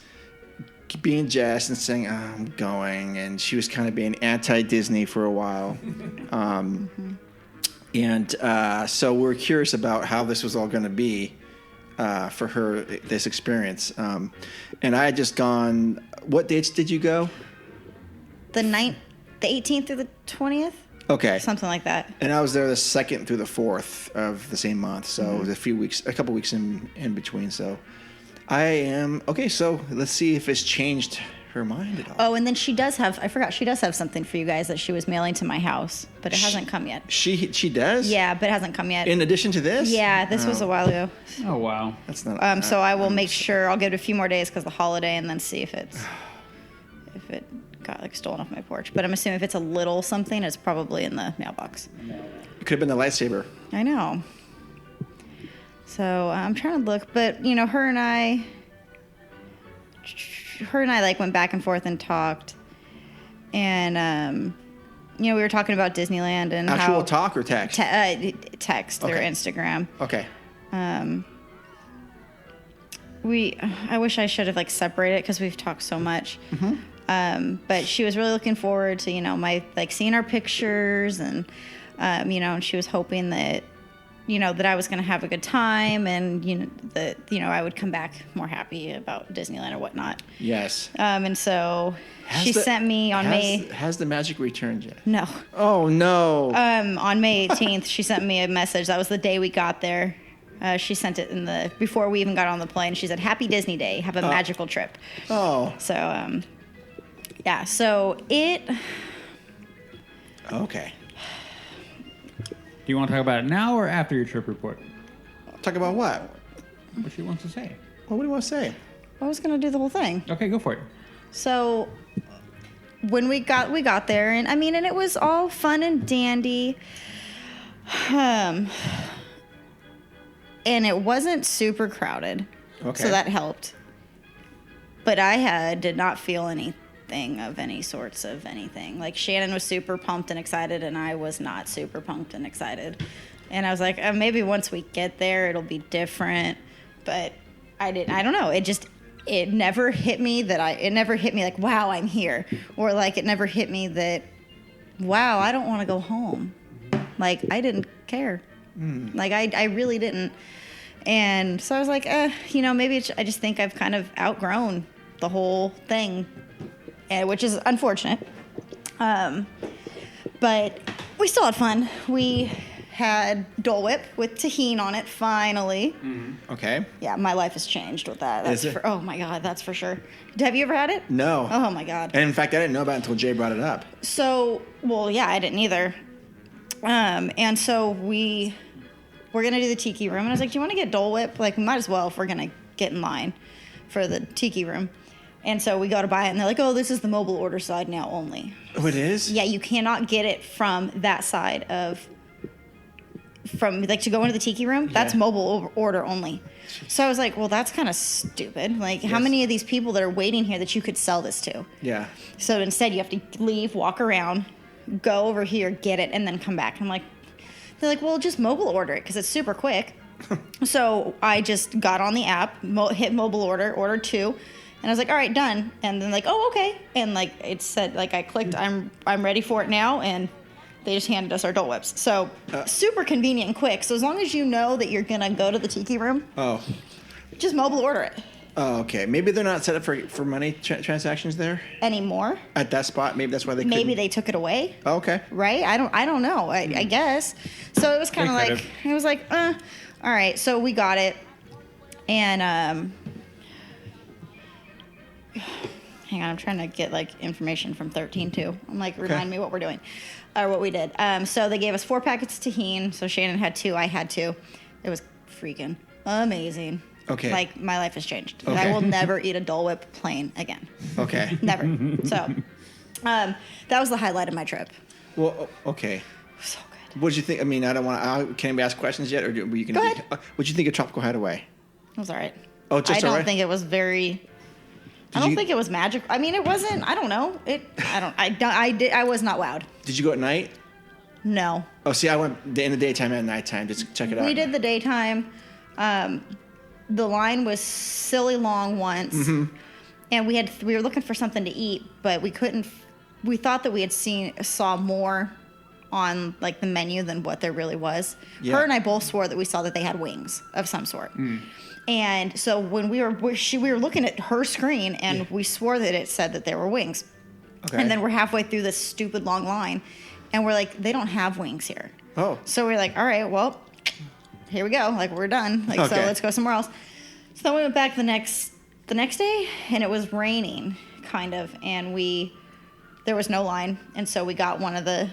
being Jess and saying, I'm going, and she was kind of being anti-Disney for a while. And so we're curious about how this was all going to be for her, this experience. And I had just gone, what dates did you go? The 18th through the 20th? Okay. Something like that. And I was there the 2nd through the 4th of the same month. So it was a couple weeks in between. So I am, okay, so let's see if it's changed her mind at all. Oh, and then she does have something for you guys that she was mailing to my house, but it hasn't come yet. She does? Yeah, but it hasn't come yet. In addition to this? Yeah, this was a while ago. Oh, wow. That's not. So I will make sure, I'll give it a few more days because the holiday, and then see if it got like stolen off my porch. But I'm assuming if it's a little something, it's probably in the mailbox. It could have been the lightsaber. I know. So I'm trying to look, but you know, her and I like went back and forth and talked, and you know, we were talking about Disneyland and actual talk or text? Text through Instagram. Okay. I wish I should have like separated because we've talked so much. But she was really looking forward to, you know, my like seeing our pictures, and you know, and she was hoping that, you know, that I was going to have a good time, and you know that, you know, I would come back more happy about Disneyland or whatnot. Yes. And so she sent me on May. Has the magic returned yet? No. Oh no. On May 18th, she sent me a message. That was the day we got there. She sent it before we even got on the plane. She said, "Happy Disney Day. Have a magical trip." Oh. So yeah. So it. Okay. Do you want to talk about it now or after your trip report? Talk about what? What she wants to say. Well, what do you want to say? I was gonna do the whole thing. Okay, go for it. So when we got there, and I mean, and it was all fun and dandy. And it wasn't super crowded. Okay. So that helped. But I did not feel anything of any sorts of anything. Like Shannon was super pumped and excited, and I was not super pumped and excited. And I was like, maybe once we get there, it'll be different. But I don't know. It never hit me like, wow, I'm here. Or like, it never hit me that, wow, I don't want to go home. Like, I didn't care. Like, I really didn't. And so I was like, you know, maybe I just think I've kind of outgrown the whole thing, which is unfortunate. But we still had fun. We had Dole Whip with tahini on it, finally. Okay. Yeah, my life has changed with that. Is it? Oh, my God, that's for sure. Have you ever had it? No. Oh, my God. And in fact, I didn't know about it until Jay brought it up. So, well, yeah, I didn't either. And so we're going to do the tiki room. And I was like, do you want to get Dole Whip? Like, we might as well if we're going to get in line for the tiki room. And so we go to buy it, and they're like, oh, this is the mobile order side now only. Oh, it is? Yeah, you cannot get it from that side to go into the tiki room. That's mobile order only. So I was like, well, that's kind of stupid. Like, how many of these people that are waiting here that you could sell this to? Yeah. So instead, you have to leave, walk around, go over here, get it, and then come back. I'm like, they're like, well, just mobile order it because it's super quick. So I just got on the app, hit mobile ordered 2, and I was like, all right, done. And then like, oh, okay. And like it said, like I clicked, I'm ready for it now, and they just handed us our Dole Whips. So super convenient and quick. So as long as you know that you're gonna go to the tiki room, Oh. just mobile order it. Oh, okay. Maybe they're not set up for money transactions there anymore. At that spot, maybe that's why they. Maybe they took it away. Oh, okay. Right? I don't know. I guess. So it was kind of like it was like, all right. So we got it, and hang on, I'm trying to get like information from 13 too. I'm like, remind me what we're doing, or what we did. So they gave us 4 packets of tahini. So Shannon had 2, I had 2. It was freaking amazing. Okay. Like, my life has changed. Okay. I will never eat a Dole Whip plain again. Okay. Never. So, that was the highlight of my trip. Well, okay. So good. What did you think? I mean, I don't want to. Can we ask questions yet, or were you going to? Go ahead. What did you think of Tropical Hideaway? It was all right. Oh, just I all don't right? think it was very. I don't think it was magic. I mean, it wasn't. I don't know. I was not wowed. Did you go at night? No. Oh, see, I went in the daytime and nighttime. Just check it out. We did the daytime. The line was silly long once, and we were looking for something to eat, but we couldn't. We thought that we had saw more on like the menu than what there really was. Yeah. Her and I both swore that we saw that they had wings of some sort. And so when we were looking at her screen, and we swore that it said that there were wings. Okay. And then we're halfway through this stupid long line, and we're like, they don't have wings here. Oh. So we're like, all right, well, here we go. Like, we're done. Like, so Okay. let's go somewhere else. So then we went back the next day, and it was raining, kind of, and there was no line, and so we got one of the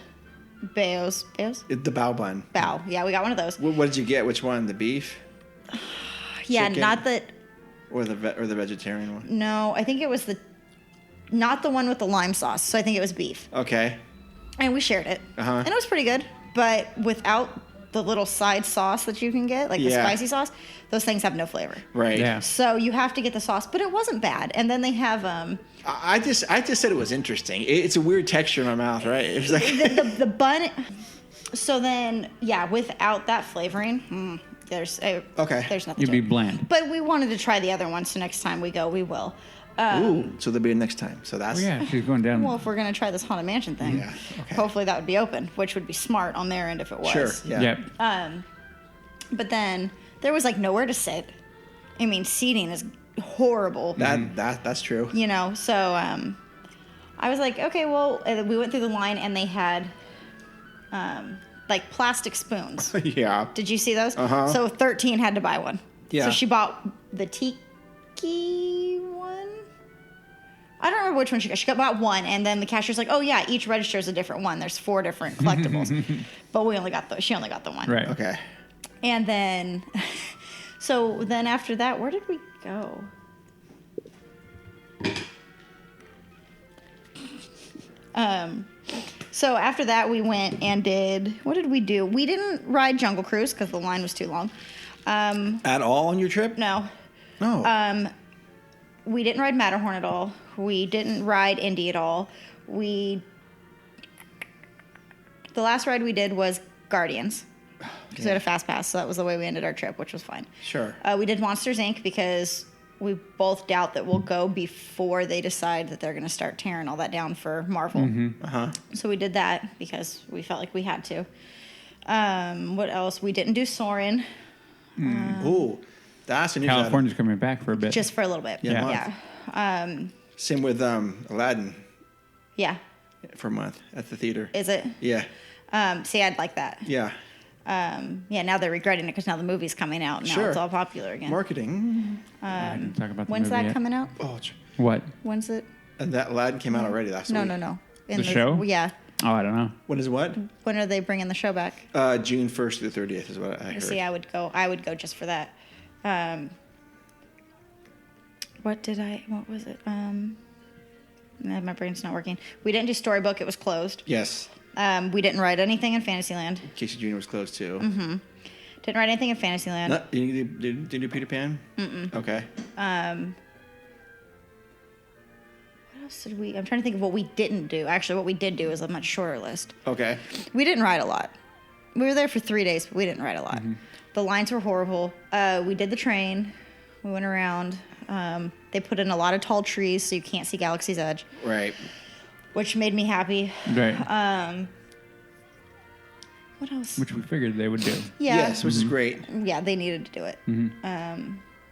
baos. The bao bun. Bao. Yeah, we got one of those. What did you get? Which one? The beef? Yeah, Chicken? not the. Or the vegetarian one? No, I think it was not the one with the lime sauce. So I think it was beef. Okay. And we shared it. Uh-huh. And it was pretty good, but without the little side sauce that you can get, like the spicy sauce, those things have no flavor. Right. Yeah. So you have to get the sauce, but it wasn't bad. And then they have I just said it was interesting. It's a weird texture in my mouth, right? It was like the bun. So then, yeah, without that flavoring, there's nothing. You'd to be it. bland. But we wanted to try the other one, so next time we go, we will. ooh, so there'll be a next time. So that's Oh, yeah, she's going down. Well, if we're going to try this Haunted Mansion thing, Yeah, okay. hopefully that would be open, which would be smart on their end if it was. sure. Yeah. Yep. But then there was like nowhere to sit. I mean, seating is horrible. That's true. You know, so I was like, okay, well, we went through the line and they had like plastic spoons. Yeah. Did you see those? Uh-huh. So 13 had to buy one. Yeah. So she bought the tiki one. I don't remember which one she got. She bought one, and then the cashier's like, "Oh yeah, each register is a different one. There's 4 different collectibles." But she only got the one. Right. Okay. And then, so then after that, where did we go? So after that, we went and what did we do? We didn't ride Jungle Cruise because the line was too long. At all on your trip? No. No. We didn't ride Matterhorn at all. We didn't ride Indy at all. The last ride we did was Guardians. Because we had a fast pass, so that was the way we ended our trip, which was fine. Sure. We did Monsters, Inc. because we both doubt that we'll go before they decide that they're going to start tearing all that down for Marvel. Uh-huh. So we did that because we felt like we had to. What else? We didn't do Soarin'. Ooh, that's a new California's coming back for a bit. Just for a little bit. Yeah. Same with Aladdin Yeah. for a month at the theater. Is it? Yeah. See, I'd like that. Yeah. Now they're regretting it because now the movie's coming out. Now Sure. it's all popular again. Marketing. I didn't talk about the When's movie that yet. coming out? Oh, What? When's it? and that Aladdin came out already last No, week. no. The show? Yeah. Oh, I don't know. When is what? When are they bringing the show back? June 1st to the 30th is what I heard. See, I would go just for that. What was it? My brain's not working. We didn't do Storybook. It was closed. Yes. We didn't write anything in Fantasyland. Casey Jr. was closed too. Mm-hmm. Didn't write anything in Fantasyland. No, did you do Peter Pan? Mm-mm. Okay. What else did we... I'm trying to think of what we didn't do. Actually, what we did do is a much shorter list. Okay. We didn't ride a lot. We were there for 3 days, but we didn't ride a lot. Mm-hmm. The lines were horrible. We did the train. We went around. They put in a lot of tall trees so you can't see Galaxy's Edge. Right. Which made me happy. Right. What else? Which we figured they would do. Yeah. Yes, which is great. Yeah, they needed to do it.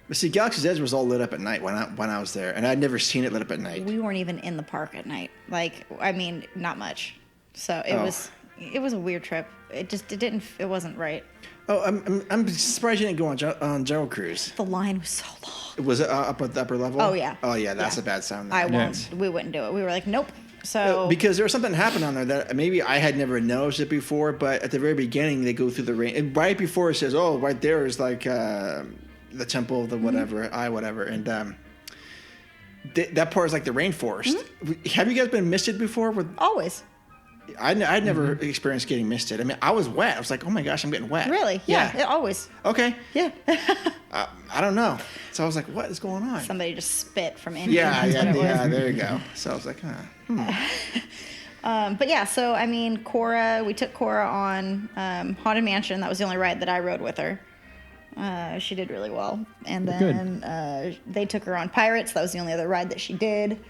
But see, Galaxy's Edge was all lit up at night when I was there, and I'd never seen it lit up at night. We weren't even in the park at night. Like, I mean, not much. So it was a weird trip. It wasn't right. Oh, I'm surprised you didn't go on Jungle Cruise. The line was so long. Was it up at the upper level? Oh yeah. Oh yeah, that's a bad sound. We wouldn't do it. We were like, nope. So because there was something happened on there that maybe I had never noticed it before, but at the very beginning they go through the rain, and right before it says, "Oh, right there is like the temple of the whatever, and that part is like the rainforest." Mm-hmm. Have you guys been misted before? Always. I'd never experienced getting misted. I mean, I was wet. I was like, oh my gosh, I'm getting wet. Really? Yeah. Always. Okay. Yeah. I don't know. So I was like, what is going on? Somebody just spit from India. Yeah, there you go. So I was like, But yeah, so I mean, we took Cora on Haunted Mansion. That was the only ride that I rode with her. She did really well. And then they took her on Pirates. That was the only other ride that she did.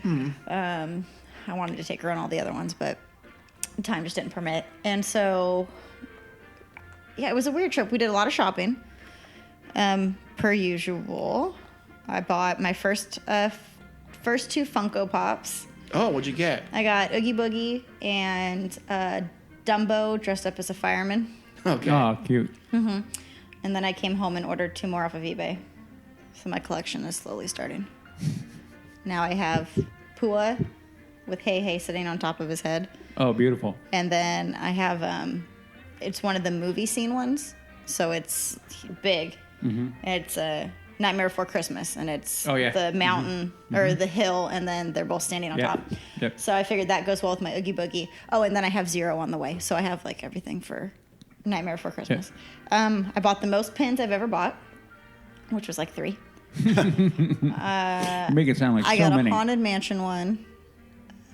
I wanted to take her on all the other ones, but time just didn't permit. And so, yeah, it was a weird trip. We did a lot of shopping, per usual. I bought my first 2 Funko Pops. Oh, what'd you get? I got Oogie Boogie and Dumbo dressed up as a fireman. Okay. Oh, cute. Mm-hmm. And then I came home and ordered 2 more off of eBay. So my collection is slowly starting. Now I have Pua with Hey Hey sitting on top of his head. Oh, beautiful. And then I have, it's one of the movie scene ones. So it's big. Mm-hmm. It's a Nightmare Before Christmas. And it's the mountain or the hill. And then they're both standing on top. Yep. So I figured that goes well with my Oogie Boogie. Oh, and then I have Zero on the way. So I have like everything for Nightmare Before Christmas. Yep. I bought the most pins I've ever bought, which was like 3. Make it sound like so many. I got a Haunted Mansion one.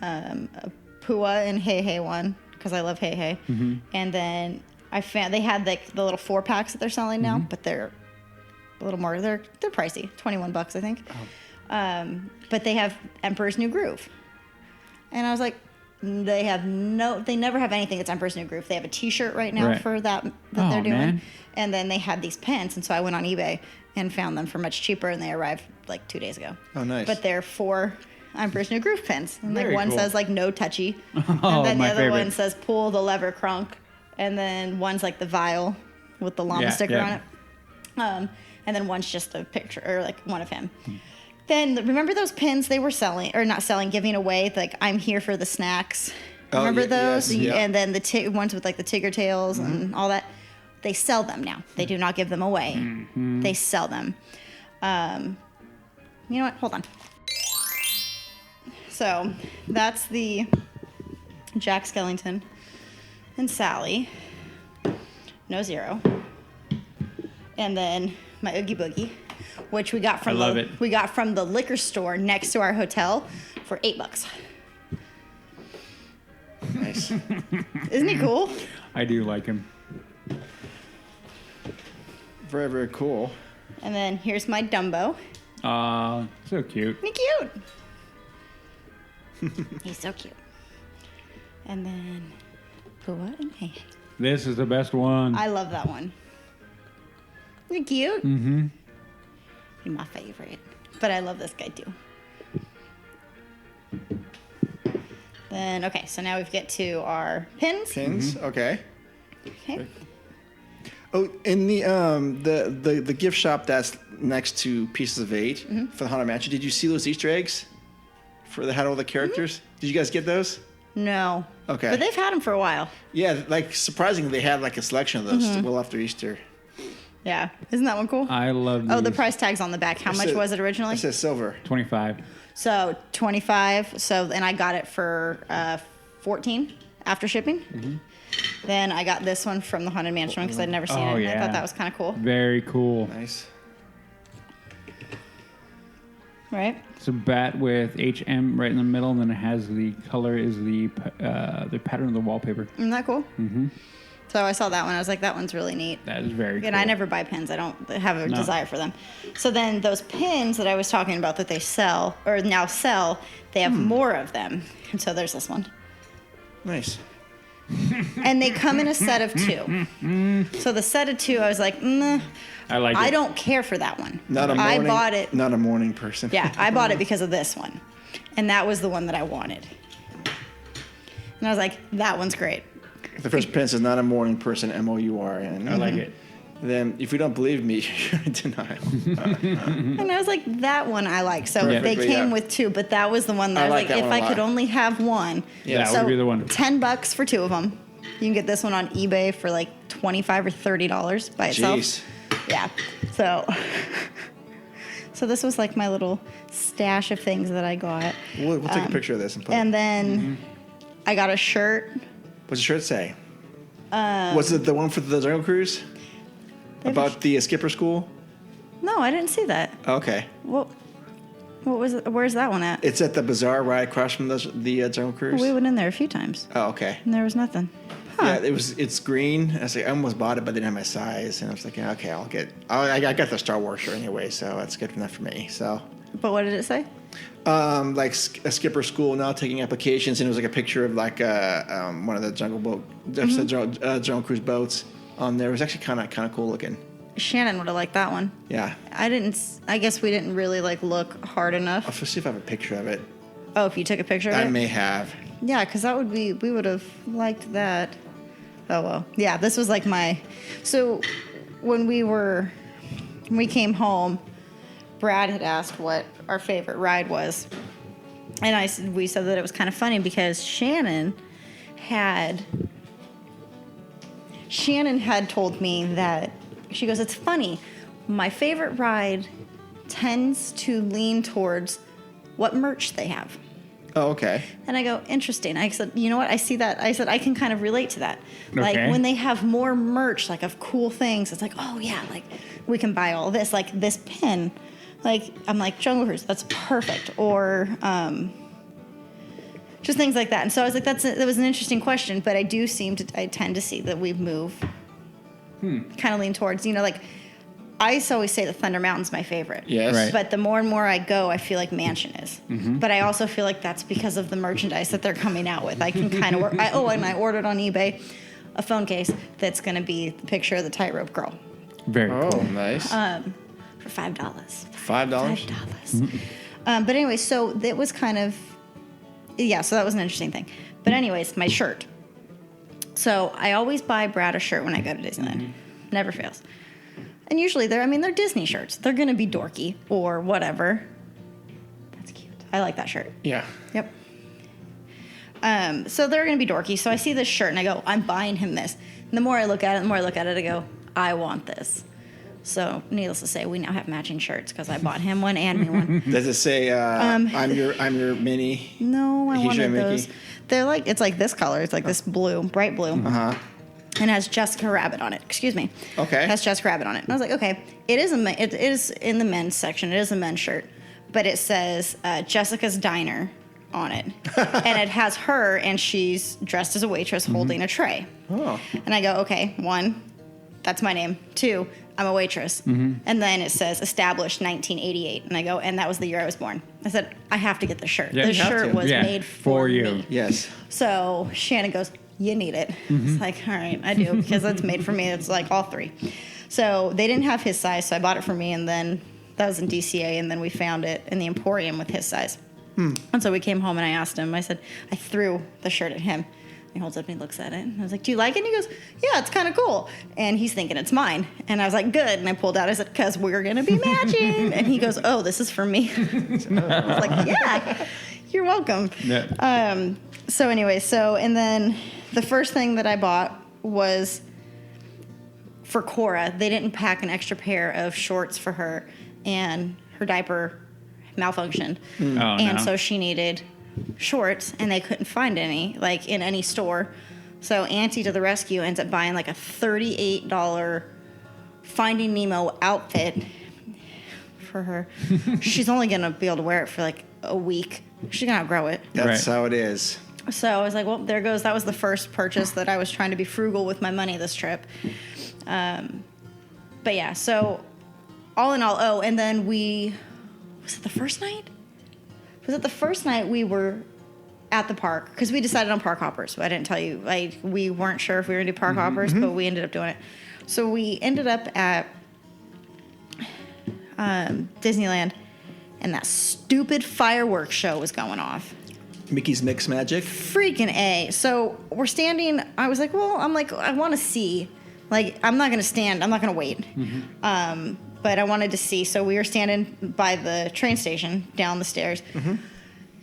A Pua and Hey Hey one because I love Hey Hey, and then I found they had like the little 4-packs that they're selling now, but they're a little more. They're pricey, $21 I think. Oh. But they have Emperor's New Groove, and I was like, they never have anything that's Emperor's New Groove. They have a T-shirt right now for that they're doing, man. And then they had these pins, and so I went on eBay and found them for much cheaper, and they arrived like 2 days ago. Oh, nice! But they're 4 Emperor's New Groove pins. And like Very one cool. says like no touchy. Oh, and then the my other favorite. one says pull the lever crunk. And then one's like the vial with the llama sticker on it. And then one's just a picture or like one of him. Then remember those pins they were selling or not selling, giving away, like I'm here for the snacks. Remember those? Yes, And then the ones with like the tiger tails and all that. They sell them now. They do not give them away. They sell them. You know what? Hold on. So that's the Jack Skellington and Sally. No Zero. And then my Oogie Boogie, which we got from the liquor store next to our hotel for $8. Nice. Isn't he cool? I do like him. Very, very cool. And then here's my Dumbo. So cute. Isn't he cute? He's so cute. And then Pua and Hey Hey. This is the best one. I love that one. Isn't he cute? Mm-hmm. He's my favorite. But I love this guy too. Then, okay, so now we get to our pins. Pins, okay. Okay. Oh, in the gift shop that's next to Pieces of 8 for the Haunted Mansion, did you see those Easter eggs for the had all the characters? Did you guys get those? No. Okay. But they've had them for a while. Yeah, like surprisingly, they had like a selection of those well after Easter. Yeah. Isn't that one cool? I love these. Oh, the price tag's on the back. How much was it originally? It says silver. 25. So 25. So and I got it for 14 after shipping. Then I got this one from the Haunted Mansion because I'd never seen it. Yeah. I thought that was kind of cool. Very cool. Nice. Right. It's a bat with HM right in the middle, and then it has the color is the pattern of the wallpaper. Isn't that cool? Mm-hmm. So I saw that one. I was like, that one's really neat. That is very cool. And I never buy pins. I don't have a desire for them. So then those pins that I was talking about that they sell, or now sell, they have more of them. And so there's this one. Nice. And they come in a set of 2. So the set of 2, I was like, I like it. I don't care for that one. I bought it. Not a morning person. Yeah, I bought it because of this one. And that was the one that I wanted. And I was like, that one's great. The Fresh Prince is not a morning person, M-O-U-R-N. I like it. Then, if you don't believe me, you're in denial. And I was like, that one I like. So they came with 2, but that was the one that I was like, if I could only have one. Yeah, that would be the one. $10 for 2 of them. You can get this one on eBay for like $25 or $30 by itself. Jeez. Yeah. So this was like my little stash of things that I got. We'll take a picture of this and put And then I got a shirt. What's the shirt say? Was it the one for the Jungle Cruise? About the skipper school? No, I didn't see that. Okay. What was it? Where's that one at? It's at the bazaar right across from the Jungle Cruise. We went in there a few times. Oh, okay. And there was nothing. Huh. Yeah, it's green. I was like, I almost bought it, but didn't have my size, and I was like, yeah, okay, I got the Star Wars shirt anyway, so that's good enough for me. So. But what did it say? Like a skipper school now taking applications, and it was like a picture of like one of the Jungle Cruise boats on there. It was actually kind of cool looking. Shannon would have liked that one. Yeah. I guess we didn't really like look hard enough. I'll see if I have a picture of it. Oh, if you took a picture of it? I may have. Yeah, because we would have liked that. Oh, well. Yeah, this was like so when we came home, Brad had asked what our favorite ride was. And we said that it was kind of funny because Shannon had told me that, she goes, it's funny, my favorite ride tends to lean towards what merch they have. Oh, okay. And I go, interesting. I said, you know what? I see that. I said, I can kind of relate to that. Okay. Like when they have more merch, like of cool things, it's like, oh yeah, like we can buy all this, like this pin. Like, I'm like, Jungle Cruise, that's perfect. Or just things like that. And so I was like, that was an interesting question, but I tend to see that we move kind of lean towards, like, I always say that Thunder Mountain's my favorite. Yes. Right. But the more and more I go, I feel like Mansion is. Mm-hmm. But I also feel like that's because of the merchandise that they're coming out with. I can kind of work. And I ordered on eBay a phone case that's going to be the picture of the tightrope girl. Very cool. Nice. For $5. $5? $5. But anyway, so it was kind of, so that was an interesting thing. But anyways, my shirt. So I always buy Brad a shirt when I go to Disneyland. Mm-hmm. Never fails. And usually they're Disney shirts. They're going to be dorky or whatever. That's cute. I like that shirt. Yeah. Yep. So they're going to be dorky. So I see this shirt and I go, I'm buying him this. And the more I look at it, I go, I want this. So needless to say, we now have matching shirts because I bought him one and me one. Does it say I'm your Minnie? No, I wanted those. Mickey? They're like, it's like this color. It's like this blue, bright blue. Uh-huh. And it has Jessica Rabbit on it. Excuse me. Okay. It has Jessica Rabbit on it. And I was like, okay, it is in the men's section. It is a men's shirt. But it says Jessica's Diner on it. And it has her, and she's dressed as a waitress holding a tray. Oh. And I go, okay, 1, that's my name. 2, I'm a waitress. Mm-hmm. And then it says established 1988. And I go, and that was the year I was born. I said, I have to get the shirt. Yeah, the shirt was made for you. me. Yes. So Shannon goes, you need it. Mm-hmm. It's like, all right, I do, because it's made for me. It's like all 3. So they didn't have his size, so I bought it for me, and then that was in DCA, and then we found it in the Emporium with his size. And so we came home, and I asked him, I said, I threw the shirt at him. He holds up and he looks at it. And I was like, do you like it? And he goes, yeah, it's kind of cool. And he's thinking it's mine. And I was like, good. And I pulled out, I said, because we're going to be matching. And he goes, oh, this is for me. I was like, yeah, you're welcome. Yeah. So anyway, and then the first thing that I bought was for Cora. They didn't pack an extra pair of shorts for her, and her diaper malfunctioned. So she needed shorts, and they couldn't find any, like, in any store. So Auntie to the rescue ends up buying like a $38 Finding Nemo outfit for her. She's only going to be able to wear it for like a week. She's going to outgrow it. That's how it is. So I was like, well, there goes. That was the first purchase that I was trying to be frugal with my money this trip. But yeah, so all in all, and then was it the first night? Was it the first night we were at the park because we decided on park hoppers. I didn't tell you. We weren't sure if we were going to do park hoppers, but we ended up doing it. So we ended up at Disneyland, and that stupid fireworks show was going off. Mickey's Mix Magic. Freaking A. So we're standing. I was like, well, I want to see. Like, I'm not going to stand. I'm not going to wait. But I wanted to see. So we were standing by the train station down the stairs.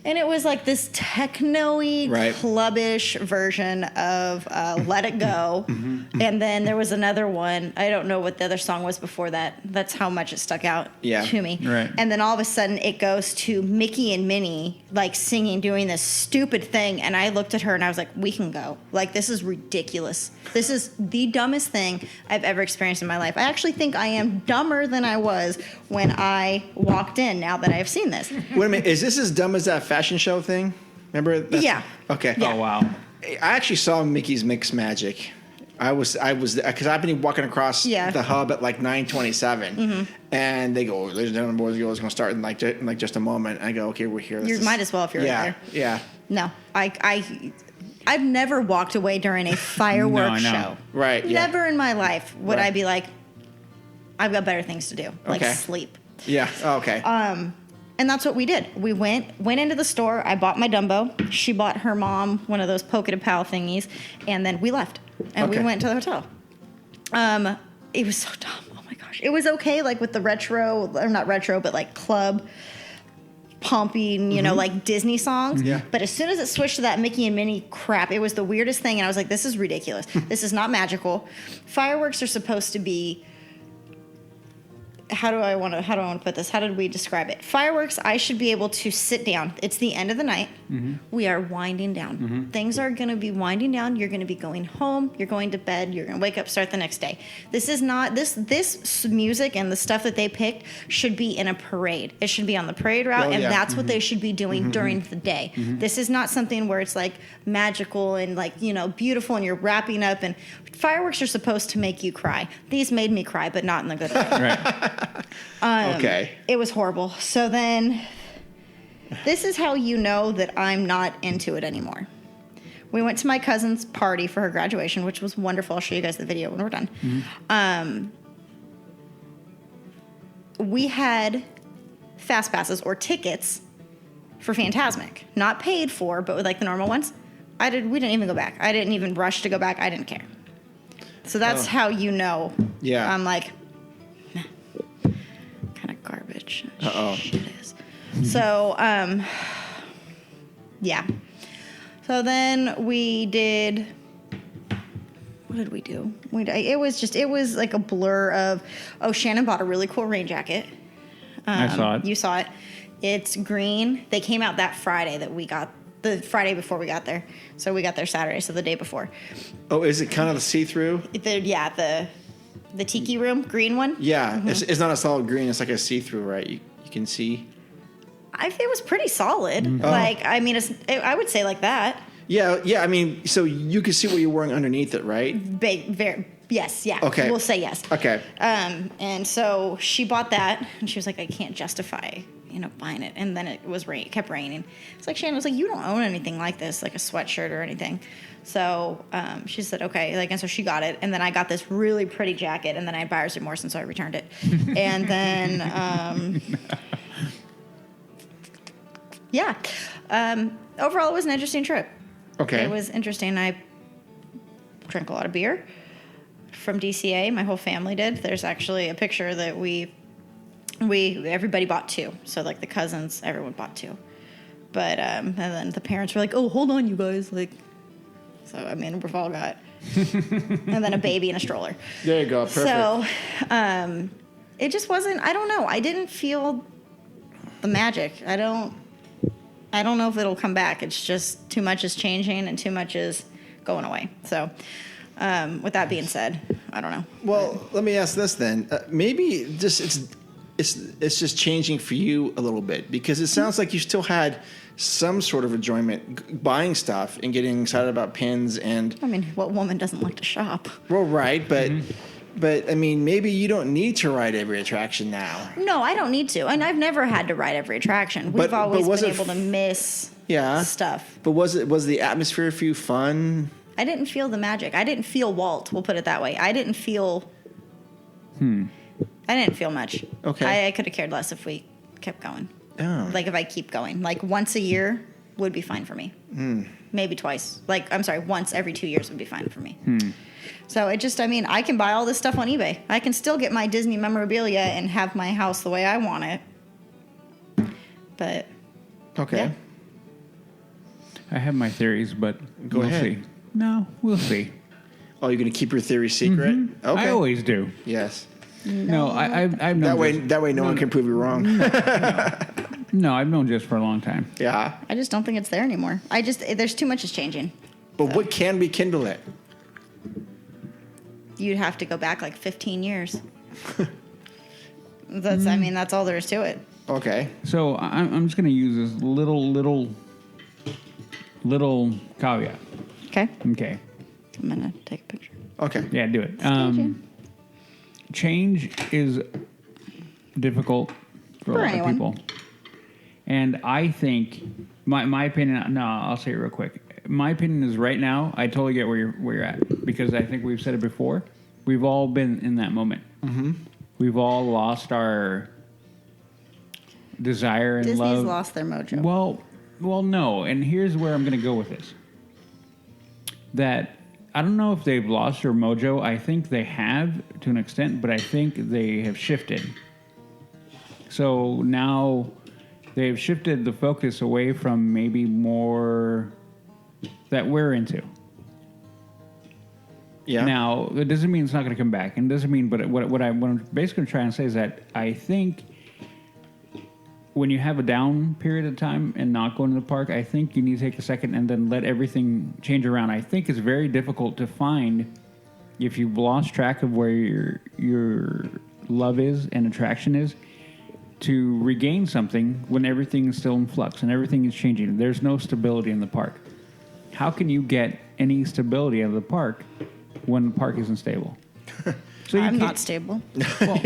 And it was like this techno-y, clubbish version of Let It Go. And then there was another one. I don't know what the other song was before that. That's how much it stuck out to me. Right. And then all of a sudden it goes to Mickey and Minnie, like singing, doing this stupid thing. And I looked at her and I was like, we can go. Like, this is ridiculous. This is the dumbest thing I've ever experienced in my life. I actually think I am dumber than I was when I walked in now that I have seen this. Wait a minute. Is this as dumb as that fashion show thing? Remember? Yeah. Okay. Yeah. Oh, wow. I actually saw Mickey's Mix Magic. I was because I've been walking across the hub at like 9:27, and they go, "Ladies and gentlemen, boys and girls, it's going to start in like just a moment." I go, "Okay, we're here." You might as well if you're right there. Yeah. No, I've never walked away during a fireworks show. Right. Yeah. Never in my life would I be like, I've got better things to do, like sleep. Yeah. Oh, okay. And that's what we did. We went into the store. I bought my Dumbo. She bought her mom one of those Polka to Pal thingies, and then we left. And we went to the hotel. It was so dumb. Oh my gosh. It was okay, like with the retro, or not retro, but like club pumping, you know, like Disney songs. Yeah. But as soon as it switched to that Mickey and Minnie crap, it was the weirdest thing. And I was like, this is ridiculous. This is not magical. Fireworks are supposed to be. How do I want to put this? How did we describe it? Fireworks, I should be able to sit down. It's the end of the night. We are winding down. Things are going to be winding down. You're going to be going home. You're going to bed. You're going to wake up, start the next day. This is not, this music and the stuff that they picked should be in a parade. It should be on the parade route, and that's what they should be doing during the day. This is not something where it's like magical and like, you know, beautiful and you're wrapping up, and fireworks are supposed to make you cry. These made me cry, but not in the good way. Right. Okay. It was horrible. So then, this is how you know that I'm not into it anymore. We went to my cousin's party for her graduation, which was wonderful. I'll show you guys the video when we're done. We had fast passes or tickets for Fantasmic. Not paid for, but with like the normal ones. We didn't even go back. I didn't even rush to go back. I didn't care. So that's how you know. Yeah. I'm like, nah, kind of garbage. Uh-oh. Shit is. So, yeah. So then we did. What did we do? It was like a blur of. Oh, Shannon bought a really cool rain jacket. I saw it. You saw it. It's green. They came out that Friday that we got. The Friday before we got there. So we got there Saturday, so the day before. Oh, is it kind of the see-through? The tiki room, green one? Yeah. It's not a solid green. It's like a see-through, right? You can see. It was pretty solid. Like, I mean, I would say like that. Yeah. I mean, so you can see what you're wearing underneath it, right? Yes, yeah. Okay. We'll say yes. Okay. And so she bought that, and she was like, I can't justify, buying it. And then it kept raining. It's like, Shannon was like, you don't own anything like this, like a sweatshirt or anything. So she said, okay. And so she got it. And then I got this really pretty jacket, and then I had buyer's remorse, and so I returned it. And then, yeah. Overall, it was an interesting trip. Okay. It was interesting. I drank a lot of beer from DCA. My whole family did. There's actually a picture that everybody bought 2. So like the cousins, everyone bought 2. But and then the parents were like, "Oh, hold on, you guys!" Like, so I mean, we've all got, and then a baby in a stroller. There you go. Perfect. So, it just wasn't. I don't know. I didn't feel the magic. I don't know if it'll come back. It's just too much is changing and too much is going away. So, with that being said, I don't know. Well, let me ask this then. Maybe just it's just changing for you a little bit, because it sounds like you still had some sort of enjoyment buying stuff and getting excited about pins and. I mean, what woman doesn't like to shop? Well, right, but. But, I mean, maybe you don't need to ride every attraction now. No, I don't need to. And I've never had to ride every attraction. We've always been able to miss stuff. But was the atmosphere for you fun? I didn't feel the magic. I didn't feel Walt. We'll put it that way. I didn't feel. I didn't feel much. Okay. I could have cared less if we kept going. Oh. Like if I keep going, like once a year would be fine for me. Maybe twice. Like I'm sorry, once every 2 years would be fine for me. So it just, I mean, I can buy all this stuff on eBay. I can still get my Disney memorabilia and have my house the way I want it. But Okay. Yeah. I have my theories, but Go we'll ahead. see. No, we'll see. Oh, you're gonna keep your theory secret? Okay. I always do. Yes. No, I've known That way, no one can prove you wrong. No, I've known Jess for a long time. Yeah. I just don't think it's there anymore. There's too much is changing. But what can rekindle it? You'd have to go back like 15 years. I mean, that's all there is to it. Okay. So I'm just going to use this little caveat. Okay. Okay. I'm going to take a picture. Okay. Yeah, do it. Change is difficult for a lot anyone. of people. And I think, my opinion, no, I'll say it real quick. My opinion is right now, I totally get where you're at. Because I think we've said it before. We've all been in that moment. Mm-hmm. We've all lost our desire and Disney's love. lost their mojo. Well, no. And here's where I'm going to go with this. That I don't know if they've lost their mojo. I think they have to an extent, but I think they have shifted. So now they've shifted the focus away from maybe more that we're into. Yeah. Now, it doesn't mean it's not going to come back. And it doesn't mean, but what I'm basically trying to say is that I think when you have a down period of time and not going to the park, I think you need to take a second and then let everything change around. I think it's very difficult to find, if you've lost track of where your love is and attraction is, to regain something when everything is still in flux and everything is changing. There's no stability in the park. How can you get any stability out of the park when the park isn't stable? So I'm not stable. Well,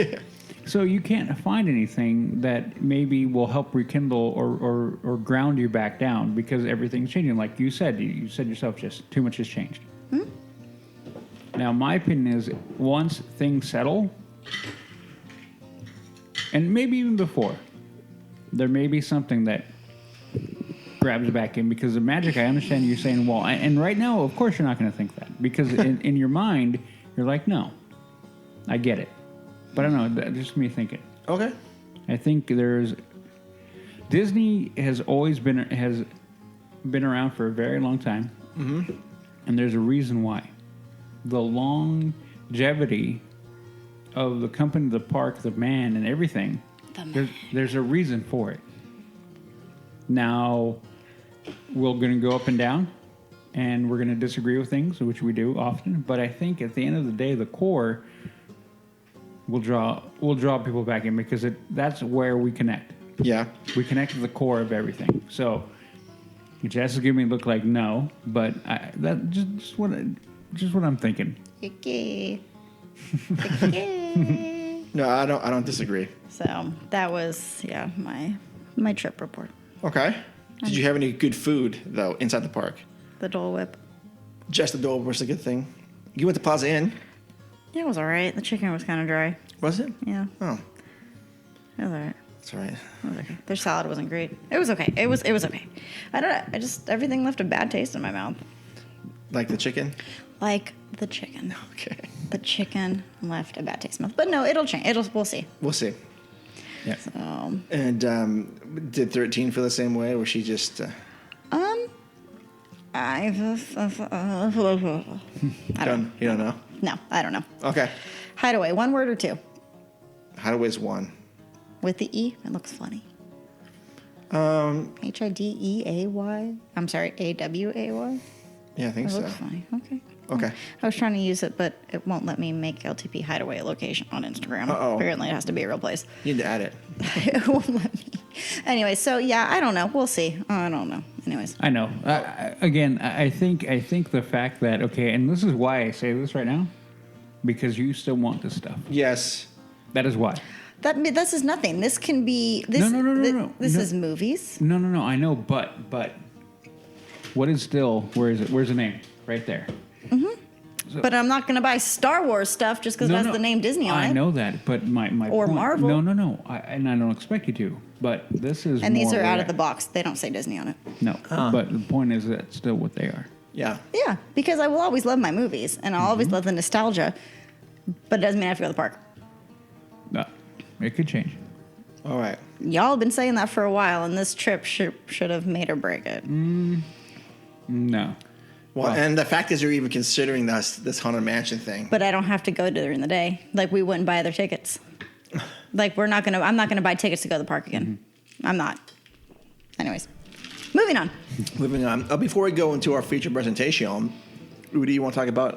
so you can't find anything that maybe will help rekindle or ground you back down because everything's changing. Like you said yourself, just too much has changed. Now, my opinion is once things settle, and maybe even before, there may be something that grabs back in, because the magic, I understand you're saying, well, and right now, of course, you're not going to think that, because in your mind, you're like, no, I get it. But I don't know, that's just me thinking. Okay. I think Disney has always been around for a very long time. Mm-hmm. And there's a reason why. The longevity of the company, the park, the man, and everything, there's a reason for it. Now, we're going to go up and down, and we're going to disagree with things, which we do often. But I think at the end of the day, the core will draw people back in, because that's where we connect. Yeah. We connect to the core of everything. So, Jess is giving me a look like no, but that just what I'm thinking. No, I don't disagree. So that was my trip report. Okay. Did you have any good food though inside the park? The Dole Whip. Just the Dole Whip was a good thing. You went to Plaza Inn. Yeah, it was all right. The chicken was kind of dry. Was it? Yeah. Oh. It was all right. That's all right. It was okay. Their salad wasn't great. It was okay. It was okay. I don't know. Everything left a bad taste in my mouth. Like the chicken? Like the chicken. Okay. The chicken left a bad taste in my mouth. But no, it'll change. We'll see. We'll see. Yeah. So. And did 13 feel the same way, or she just? I don't. You don't know? No, I don't know. Okay. Hideaway, one word or two? Hideaway's one. With the E, it looks funny. Hideaway. I'm sorry, AWAY. Yeah, I think so. It looks funny. Okay. Okay. I was trying to use it, but it won't let me make LTP Hideway a location on Instagram. Uh-oh. Apparently, it has to be a real place. You need to add it. It won't let me. Anyway, so yeah, I don't know. We'll see. I don't know. Anyways. I know. Again, I think the fact that, okay, and this is why I say this right now, because you still want this stuff. Yes. That is why. This is nothing. This can be. This, No. This is movies. No. I know, but What is still? Where is it? Where's the name? Right there. So, but I'm not going to buy Star Wars stuff just because it has the name Disney on it. I know that, but my or point, Marvel. No. And I don't expect you to. But this is. And these are out of the box. They don't say Disney on it. No, but the point is that it's still what they are. Yeah. Yeah, because I will always love my movies, and I'll always love the nostalgia. But it doesn't mean I have to go to the park. No, it could change. All right. Y'all have been saying that for a while, and this trip should have made or break it. No. Well, and the fact is you're even considering this Haunted Mansion thing. But I don't have to go during the day. Like, we wouldn't buy other tickets. Like, I'm not going to buy tickets to go to the park again. I'm not. Anyways, moving on. Moving on. Before we go into our feature presentation, Udi, you want to talk about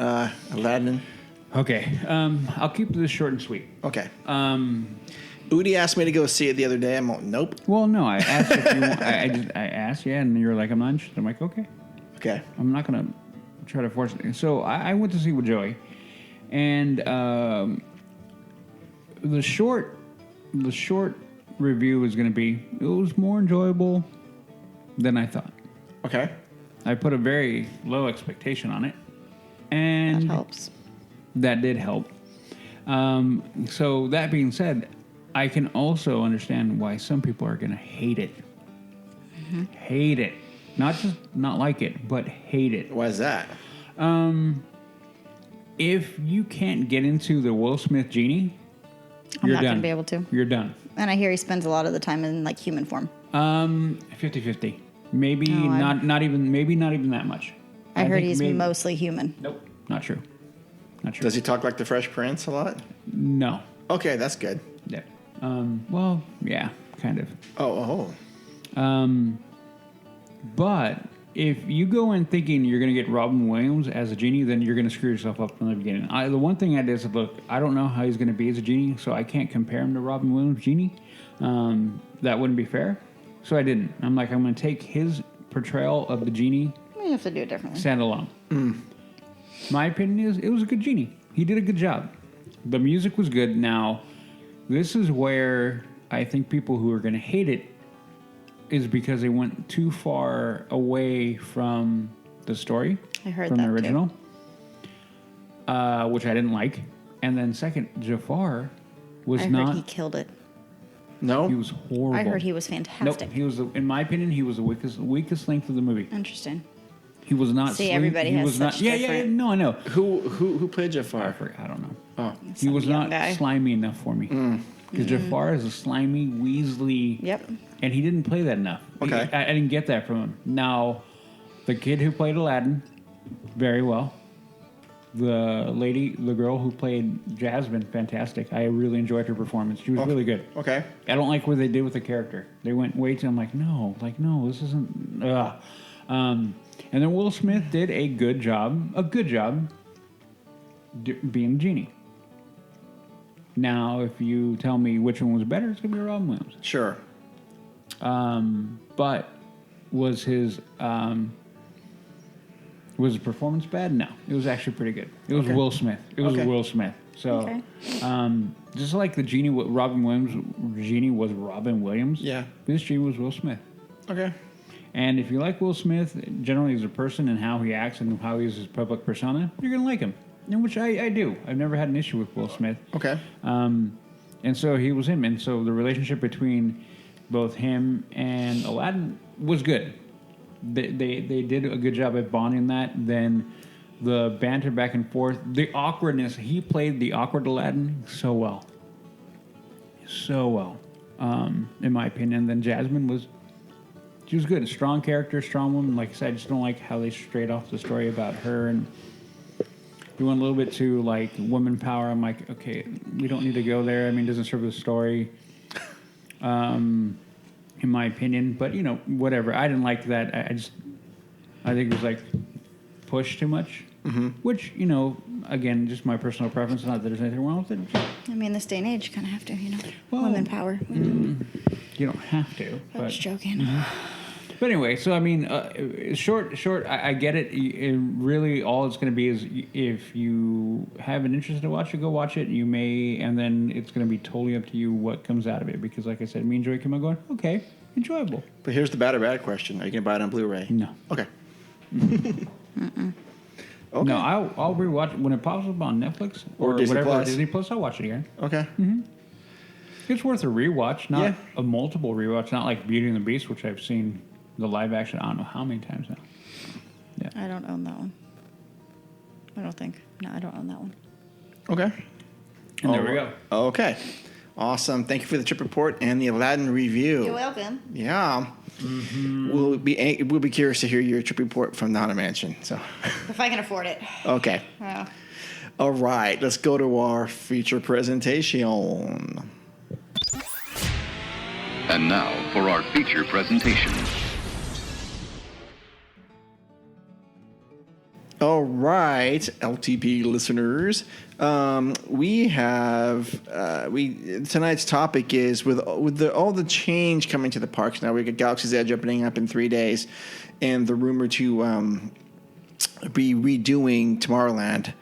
Aladdin? Okay. I'll keep this short and sweet. Okay. Udi asked me to go see it the other day. I'm like, nope. Well, no. I asked if you want. I asked, yeah, and you were like, I'm not interested. I'm like, okay. Okay. I'm not going to try to force it. So I went to see with Joey, and the short review is going to be, it was more enjoyable than I thought. Okay. I put a very low expectation on it, and that helps. That did help. So that being said, I can also understand why some people are going to hate it. Hate it. Not just not like it, but hate it. Why is that? If you can't get into the Will Smith genie, I'm you're not done. going to be able to. You're done. And I hear he spends a lot of the time in like human form. 50-50. Maybe not even that much. I heard he's mostly human. Nope. Not true. Not true. Does he talk like the Fresh Prince a lot? No. Okay, that's good. Yeah. Well, yeah, kind of. Oh. But if you go in thinking you're going to get Robin Williams as a genie, then you're going to screw yourself up from the beginning. The one thing I did is, look, I don't know how he's going to be as a genie, so I can't compare him to Robin Williams' genie. That wouldn't be fair. So I didn't. I'm like, I'm going to take his portrayal of the genie. You have to do it differently. Stand alone. My opinion is it was a good genie. He did a good job. The music was good. Now, this is where I think people who are going to hate it is because they went too far away from the story. I heard from that the original, which I didn't like. And then second, Jafar was I not. heard he killed it. No, he was horrible. I heard he was fantastic. Nope, he was. In my opinion, he was the weakest link of the movie. Interesting. He was not. See, everybody has such Yeah. No, I know. Who played Jafar? I don't know. Oh, he was not guy. slimy enough for me. Because Jafar is a slimy, weaselly. Yep. And he didn't play that enough. Okay. I didn't get that from him. Now, the kid who played Aladdin, very well. The girl who played Jasmine, fantastic. I really enjoyed her performance. She was really good. Okay. I don't like what they did with the character. They went way too. I'm like, no, this isn't. And then Will Smith did a good job being Genie. Now, if you tell me which one was better, it's gonna be Robin Williams. Sure. But was his performance bad? No, it was actually pretty good. It was Will Smith. It was Will Smith. So, just like the Genie, Robin Williams' Genie was Robin Williams. Yeah. This Genie was Will Smith. Okay. And if you like Will Smith, generally as a person and how he acts and how he's his public persona, you're gonna like him. And which I do. I've never had an issue with Will Smith. Okay. And so he was him. And so the relationship between both him and Aladdin was good. They did a good job at bonding that. Then the banter back and forth, the awkwardness. He played the awkward Aladdin so well. So well, in my opinion. Then Jasmine she was good. A strong character, strong woman. Like I said, I just don't like how they strayed off the story about her and we went a little bit to like woman power. I'm like, okay, we don't need to go there. I mean, it doesn't serve the story, in my opinion. But whatever. I didn't like that. I think it was like pushed too much. Mm-hmm. Which again, just my personal preference. Not that there's anything wrong with it. I mean, this day and age, you kind of have to, well, women power. You don't have to. I was joking. Mm-hmm. But anyway, so I mean, short. I get it. Really, all it's going to be is if you have an interest to watch it, go watch it. You may, and then it's going to be totally up to you what comes out of it. Because, like I said, me and Joey came out going, okay, enjoyable. But here's the bad or bad question: are you going to buy it on Blu-ray? No. Okay. Okay. No, I'll rewatch when it pops up on Netflix or Disney whatever. Plus. Disney Plus, I'll watch it again. Okay. It's worth a rewatch, not a multiple rewatch. Not like Beauty and the Beast, which I've seen the live action. I don't know how many times now. Yeah. I don't own that one. I don't think. No, I don't own that one. Okay. And there we go. Okay. Awesome. Thank you for the trip report and the Aladdin review. You're welcome. Yeah. We'll be curious to hear your trip report from the Haunted Mansion. So. If I can afford it. Okay. Yeah. All right. Let's go to our feature presentation. And now for our feature presentation. All right, LTP listeners, we have tonight's topic is with all the change coming to the parks now. We got Galaxy's Edge opening up in 3 days, and the rumor to be redoing Tomorrowland,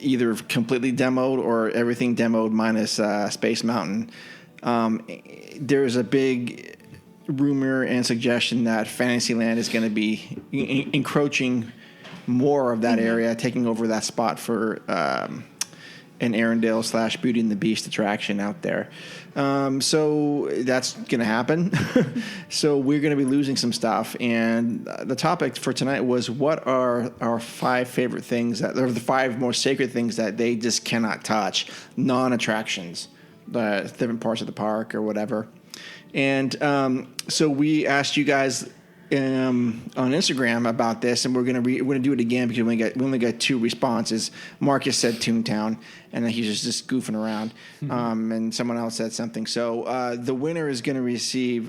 either completely demoed or everything demoed minus Space Mountain. There's a big rumor and suggestion that Fantasyland is going to be encroaching more of that area, taking over that spot for an Arendelle / Beauty and the Beast attraction out there. So that's going to happen. So we're going to be losing some stuff. And the topic for tonight was what are our 5 favorite things or the 5 most sacred things that they just cannot touch, non-attractions, the different parts of the park or whatever. And so we asked you guys on Instagram about this, and we're gonna do it again because we only got 2 responses. Marcus said Toontown, and then he's just goofing around. And someone else said something. So the winner is going to receive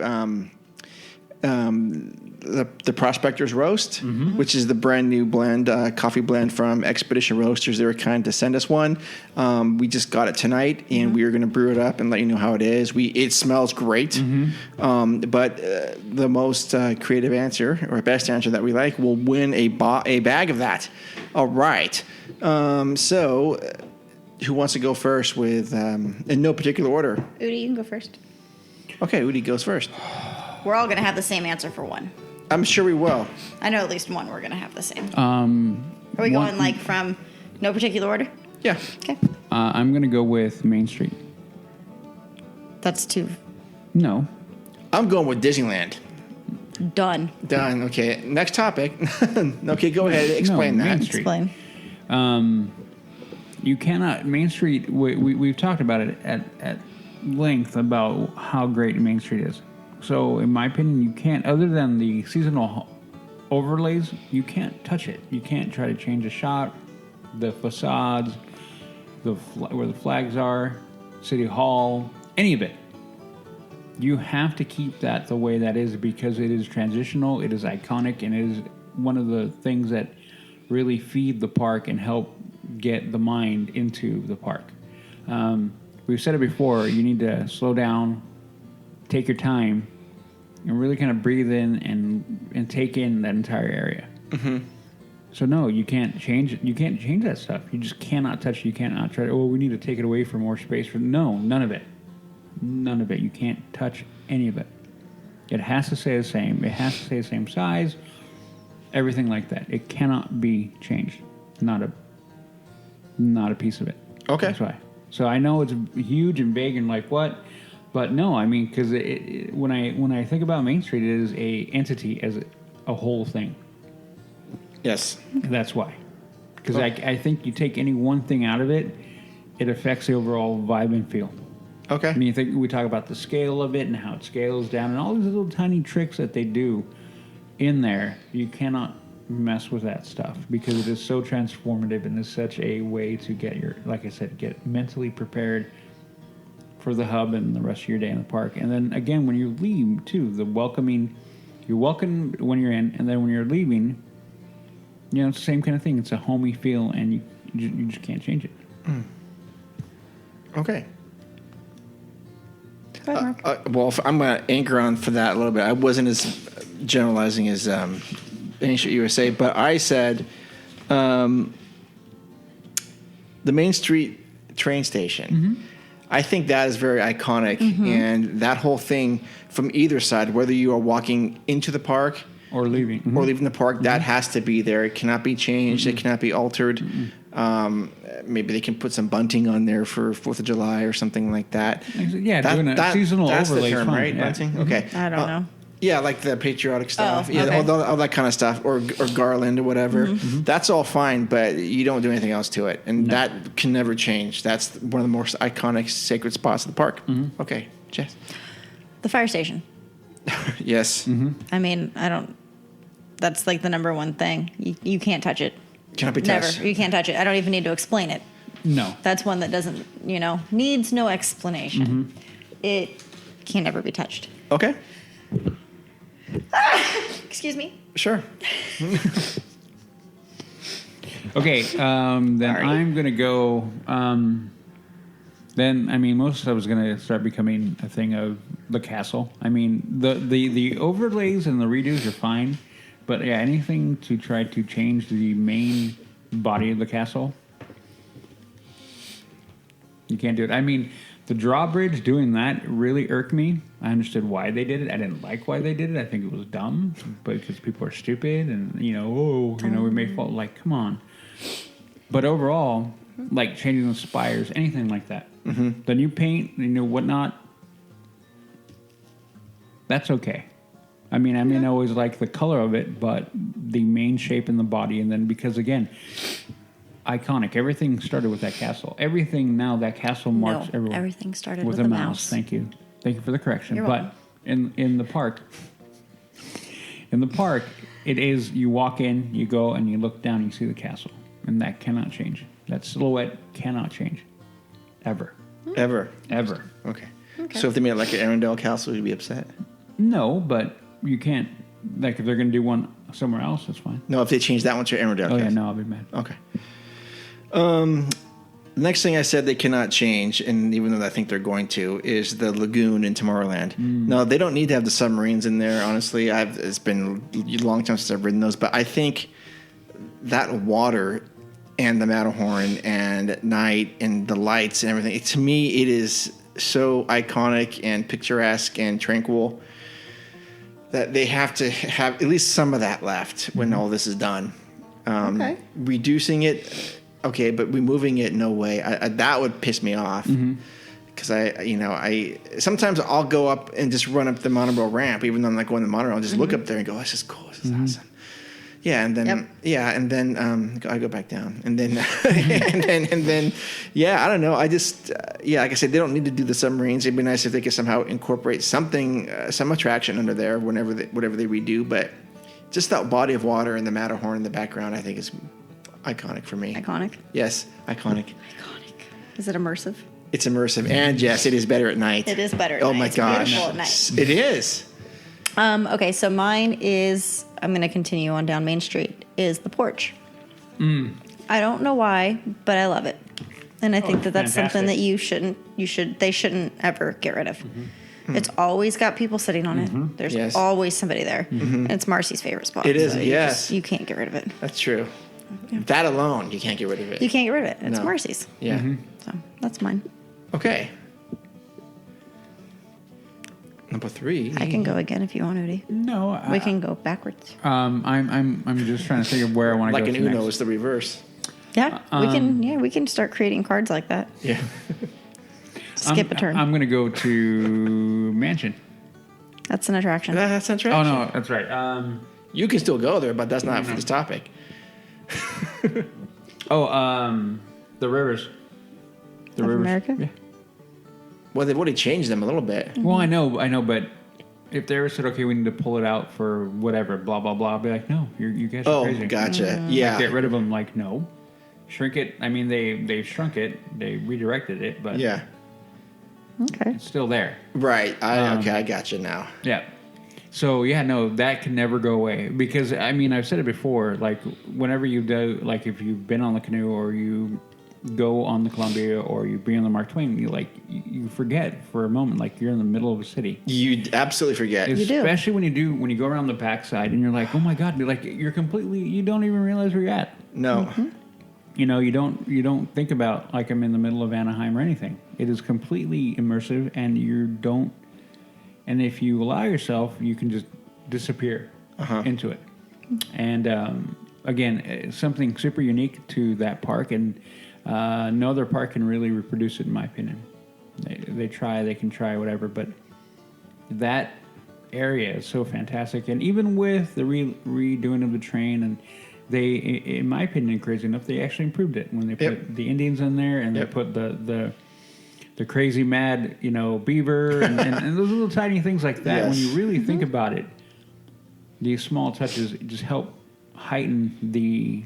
the Prospector's Roast, which is the brand new blend, coffee blend from Expedition Roasters. They were kind to send us one. We just got it tonight, and we are going to brew it up and let you know how it is. It smells great, but the most creative answer or best answer that we like will win a bag of that. All right. So who wants to go first with, in no particular order? Udi, you can go first. Okay, Udi goes first. We're all going to have the same answer for one. I'm sure we will. I know at least one we're going to have the same. Are we going like from no particular order? Yeah. Okay. I'm going to go with Main Street. That's 2. No. I'm going with Disneyland. Done. Okay. Next topic. Okay, go ahead. Explain that. Main Street. Explain. You cannot. Main Street, we've talked about it at length about how great Main Street is. So, in my opinion, you can't, other than the seasonal overlays, you can't touch it. You can't try to change the shot, the facades, where the flags are, City Hall, any of it. You have to keep that the way that is because it is transitional, it is iconic, and it is one of the things that really feed the park and help get the mind into the park. We've said it before, you need to slow down, take your time, and really kind of breathe in and take in that entire area. So no, you can't change it. You can't change that stuff. You just cannot touch it. You cannot try to, we need to take it away for more space. No, none of it. None of it. You can't touch any of it. It has to stay the same. It has to stay the same size. Everything like that. It cannot be changed. Not a piece of it. Okay. That's why. So I know it's huge and big and like what, but no, I mean, because when I think about Main Street, it is a entity as a whole thing. Yes. That's why. Because I think you take any one thing out of it, it affects the overall vibe and feel. Okay. I mean, we talk about the scale of it and how it scales down and all these little tiny tricks that they do in there. You cannot mess with that stuff because it is so transformative and is such a way to get mentally prepared for the hub and the rest of your day in the park. And then again, when you leave too, you're welcome when you're in, and then when you're leaving, it's the same kind of thing. It's a homey feel, and you just can't change it. Okay. Go ahead, Mark. Well, I'm going to anchor on for that a little bit. I wasn't as generalizing as Ancient USA, but I said the Main Street train station. I think that is very iconic, and that whole thing from either side, whether you are walking into the park or leaving, or leaving the park, that has to be there. It cannot be changed. It cannot be altered. Maybe they can put some bunting on there for 4th of July or something like that. Yeah, doing a seasonal overlay. That's the term, right? Yeah. Bunting? Okay. I don't know. Yeah, like the patriotic stuff. okay. All that kind of stuff, or garland or whatever. That's all fine, but you don't do anything else to it, and that can never change. That's one of the most iconic sacred spots of the park. Okay, Jess. The fire station. Yes. I mean, I don't. That's like the number one thing. You can't touch it. Cannot be touched. Never. You can't touch it. I don't even need to explain it. No. That's one that doesn't, needs no explanation. It can never be touched. Okay. Excuse me. Sure. Okay, then I'm going to go. Then, I mean, most of stuff is going to start becoming a thing of the castle. I mean, the overlays and the redos are fine, but yeah, anything to try to change the main body of the castle, you can't do it. I mean, the drawbridge, doing that really irked me. I understood why they did it. I didn't like why they did it. I think it was dumb, but because people are stupid and, we may fall. Like, come on. But overall, like changing the spires, anything like that. The new paint, whatnot, that's okay. I mean, I may not always like the color of it, but the main shape in the body, and then because, again, iconic. Everything started with that castle. Everything now, that castle marks everywhere. Everything started with a mouse. Thank you. Thank you for the correction. You're but in the park, it is, you walk in, you go, and you look down, you see the castle. And that cannot change. That silhouette cannot change. Ever. Ever. Okay. So if they made it like an Arendelle castle, you'd be upset? No, but you can't. Like, if they're going to do one somewhere else, that's fine. No, if they change that one to Arendelle castle. Yeah, no, I'll be mad. Okay. The next thing I said they cannot change, and even though I think they're going to, is the lagoon in Tomorrowland. No, they don't need to have the submarines in there, honestly. It's been a long time since I've ridden those, but I think that water and the Matterhorn and at night and the lights and everything, to me, it is so iconic and picturesque and tranquil that they have to have at least some of that left when all this is done. Reducing it, okay, but removing it, no way. That would piss me off. Because I sometimes I'll go up and just run up the monorail ramp, even though I'm not going to the monorail, and just look up there and go, this is cool, this is awesome. Yeah, and then I go back down, and then and then I don't know. I just like I said, they don't need to do the submarines. It'd be nice if they could somehow incorporate something, some attraction under there whatever they redo. But just that body of water and the Matterhorn in the background, I think is iconic for me. Iconic? Yes, iconic. Is it immersive? It's immersive, and yes, it is better at night. It is better at night. Oh my gosh, it's beautiful at night. It is. Okay, so mine is, I'm going to continue on down Main Street, is the porch. I don't know why, but I love it. And I think that's something that they shouldn't ever get rid of. It's always got people sitting on it. There's always somebody there. And it's Marcy's favorite spot. It is, so yes. You can't get rid of it. That's true. Yeah. That alone, you can't get rid of it. You can't get rid of it. It's Marcy's. Yeah. So that's mine. Okay. Number 3. I can go again if you want, Udi. No, we can go backwards. I'm just trying to think of where I want to go. Like an Uno is the reverse. Yeah, we can start creating cards like that. Yeah. Skip a turn. I'm going to go to Mansion. That's an attraction. That's an attraction. Oh no, that's right. You can still go there, but that's not for this topic. The rivers. The rivers. America? Yeah. Well, they've already changed them a little bit. Well, I know, but if they ever said, okay, we need to pull it out for whatever, blah, blah, blah, I'd be like, no, you guys are crazy. Oh, gotcha. Yeah. Like, get rid of them, like, no. Shrink it. I mean, they shrunk it. They redirected it, but yeah. Okay. It's still there. Right. Okay, I gotcha now. Yeah. So, that can never go away. Because, I mean, I've said it before, like, whenever you do, like, if you've been on the canoe or you go on the Columbia or you be on the Mark Twain, you forget for a moment, like you're in the middle of a city. You absolutely forget. Especially when you go around the backside and you're like, oh my God, you don't even realize where you're at. No. Mm-hmm. You don't think about like I'm in the middle of Anaheim or anything. It is completely immersive, and and if you allow yourself, you can just disappear. into it. And again, something super unique to that park, and no other park can really reproduce it, in my opinion. They can try whatever, but that area is so fantastic. And even with the redoing of the train, and they, in my opinion, crazy enough, they actually improved it when they put the Indians in there, and they put the crazy mad, beaver, and those little tiny things like that. Yes. When you really think about it, these small touches just help heighten the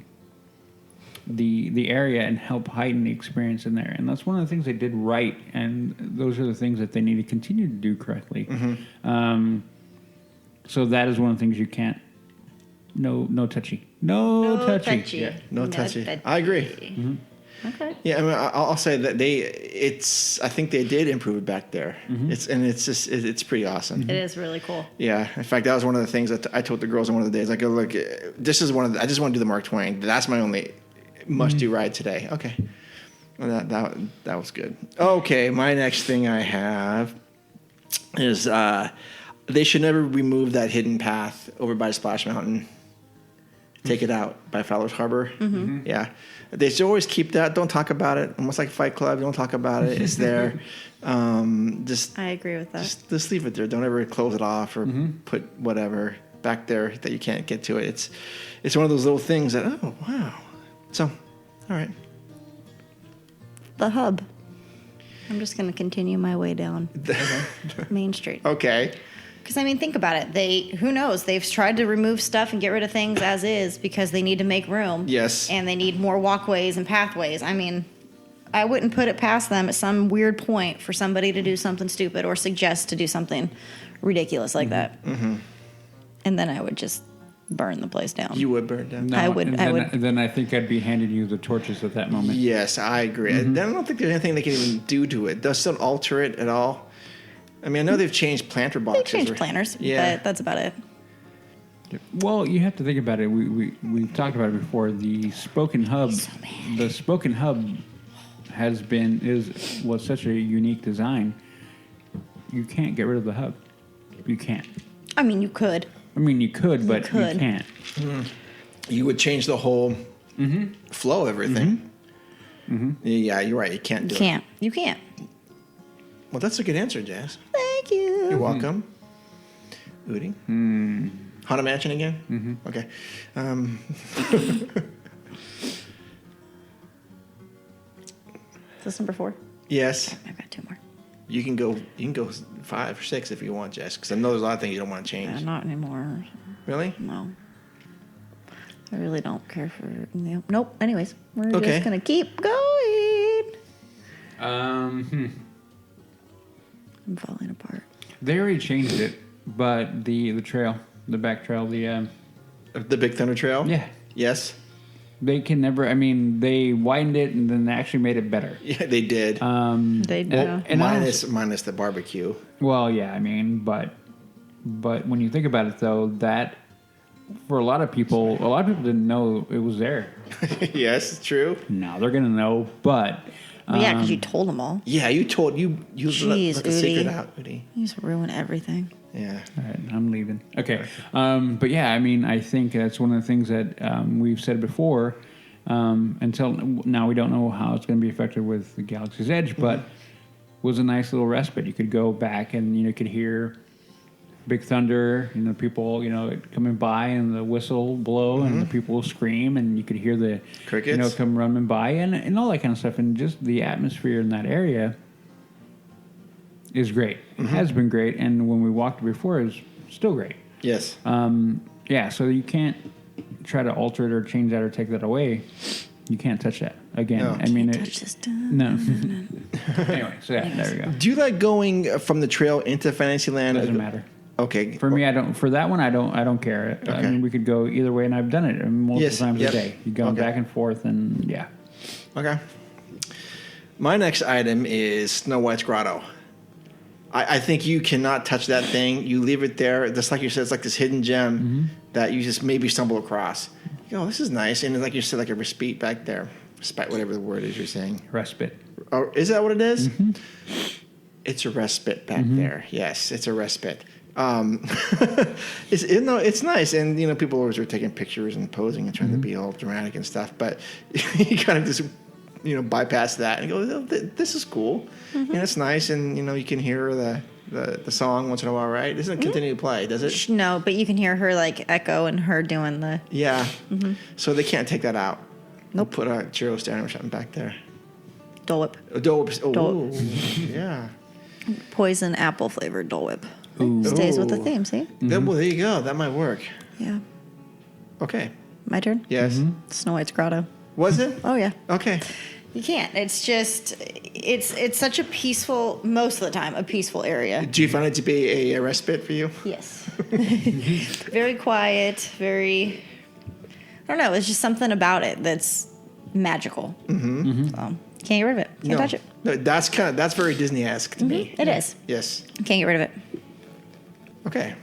area and help heighten the experience in there. And that's one of the things they did right, and those are the things that they need to continue to do correctly. So that is one of the things you can't. No touchy. No touchy. Yeah, no touchy. I agree. Okay. Yeah, I mean, I'll say that I think they did improve it back there. It's pretty awesome. It is really cool. Yeah. In fact, that was one of the things that I told the girls on one of the days. I go, look, this is I just want to do the Mark Twain. That's my only must-do ride today. Okay. Well, that was good. Okay, my next thing I have is they should never remove that hidden path over by Splash Mountain. Take it out by Fowler's Harbor. Yeah. They should always keep that. Don't talk about it. Almost like Fight Club. Don't talk about it. It's there. I agree with that. Just leave it there. Don't ever close it off or put whatever back there that you can't get to it. It's one of those little things that, oh, wow. So, all right. The hub. I'm just going to continue my way down Main Street. Okay. Because, I mean, think about it. Who knows? They've tried to remove stuff and get rid of things as is because they need to make room. Yes. And they need more walkways and pathways. I mean, I wouldn't put it past them at some weird point for somebody to do something stupid or suggest to do something ridiculous like that. And then I would just burn the place down. You would burn down? No, I would. Then I think I'd be handing you the torches at that moment. Yes, I agree. I don't think there's anything they can even do to it. Does it alter it at all? I mean, I know they've changed planter boxes. They changed planters, but that's about it. Well, you have to think about it. We've talked about it before. The Spoken Hub, was such a unique design. You can't get rid of the hub. You can't. I mean, you could. But you can't. You would change the whole flow of everything. Yeah, you're right. You can't do it. You can't. Well, that's a good answer, Jazz. Thank you. You're welcome. Udi? Haunted Mansion again? Okay. Is this number 4? Yes. I've got 2 more. You can go 5 or 6 if you want, Jess, because I know there's a lot of things you don't want to change. Not anymore. Really? No. I really don't care for... Nope. Anyways, we're just going to keep going. I'm falling apart. They already changed it, but the trail, the back trail, the Big Thunder Trail? Yeah. Yes. They can never. I mean, they widened it and then they actually made it better. Yeah, they did. They did. And minus the barbecue. Well, yeah. I mean, but when you think about it, though, that for a lot of people didn't know it was there. Yes, it's true. Now they're gonna know, but. Yeah, because you told them all. Yeah, you told you. Jeez, let the secret out, Udi. You just ruin everything. Yeah. All right, I'm leaving. Okay. But yeah, I mean, I think that's one of the things that we've said before. Until now, we don't know how it's going to be affected with the Galaxy's Edge, but was a nice little respite. You could go back and you could hear Big Thunder, people, coming by and the whistle blow and the people scream and you could hear the crickets, come running by and all that kind of stuff. And just the atmosphere in that area is great. It has been great. And when we walked before, it was still great. Yes. Yeah. So you can't try to alter it or change that or take that away. You can't touch that again. No. I mean, touch this. No. Anyway, so yeah, there we go. Do you like going from the trail into Fantasyland? Doesn't matter. Okay. For me, I don't. For that one, I don't care. Okay. I mean, we could go either way, and I've done it multiple times a day. You go back and forth, and yeah. Okay. My next item is Snow White's Grotto. I think you cannot touch that thing. You leave it there, just like you said. It's like this hidden gem that you just maybe stumble across. This is nice, and like you said, like a respite back there. Respite, whatever the word is you're saying. Respite. Oh, is that what it is? It's a respite back there. Yes, it's a respite. It's nice, and people always are taking pictures and posing and trying to be all dramatic and stuff, but you kind of just bypass that and go, oh, this is cool, and it's nice, and you can hear the song once in a while, right? It doesn't continue to play, does it? No, but you can hear her like echo and her doing the So they can't take that out. Nope. Put a Cheerio stand or something back there. Dole Whip. Dole Whip. Oh, yeah. Poison apple flavored Dole Whip. Ooh. Stays with the theme, see? Well, there you go. That might work. Yeah. Okay. My turn? Yes. Snow White's Grotto. Was it? Oh, yeah. Okay. You can't. It's just, it's such a peaceful, most of the time, a peaceful area. Do you find it to be a respite for you? Yes. Very quiet, very, I don't know, it's just something about it that's magical. So, can't get rid of it. Can't touch it. No, that's very Disney-esque to me. It is. Yes. Can't get rid of it. Okay.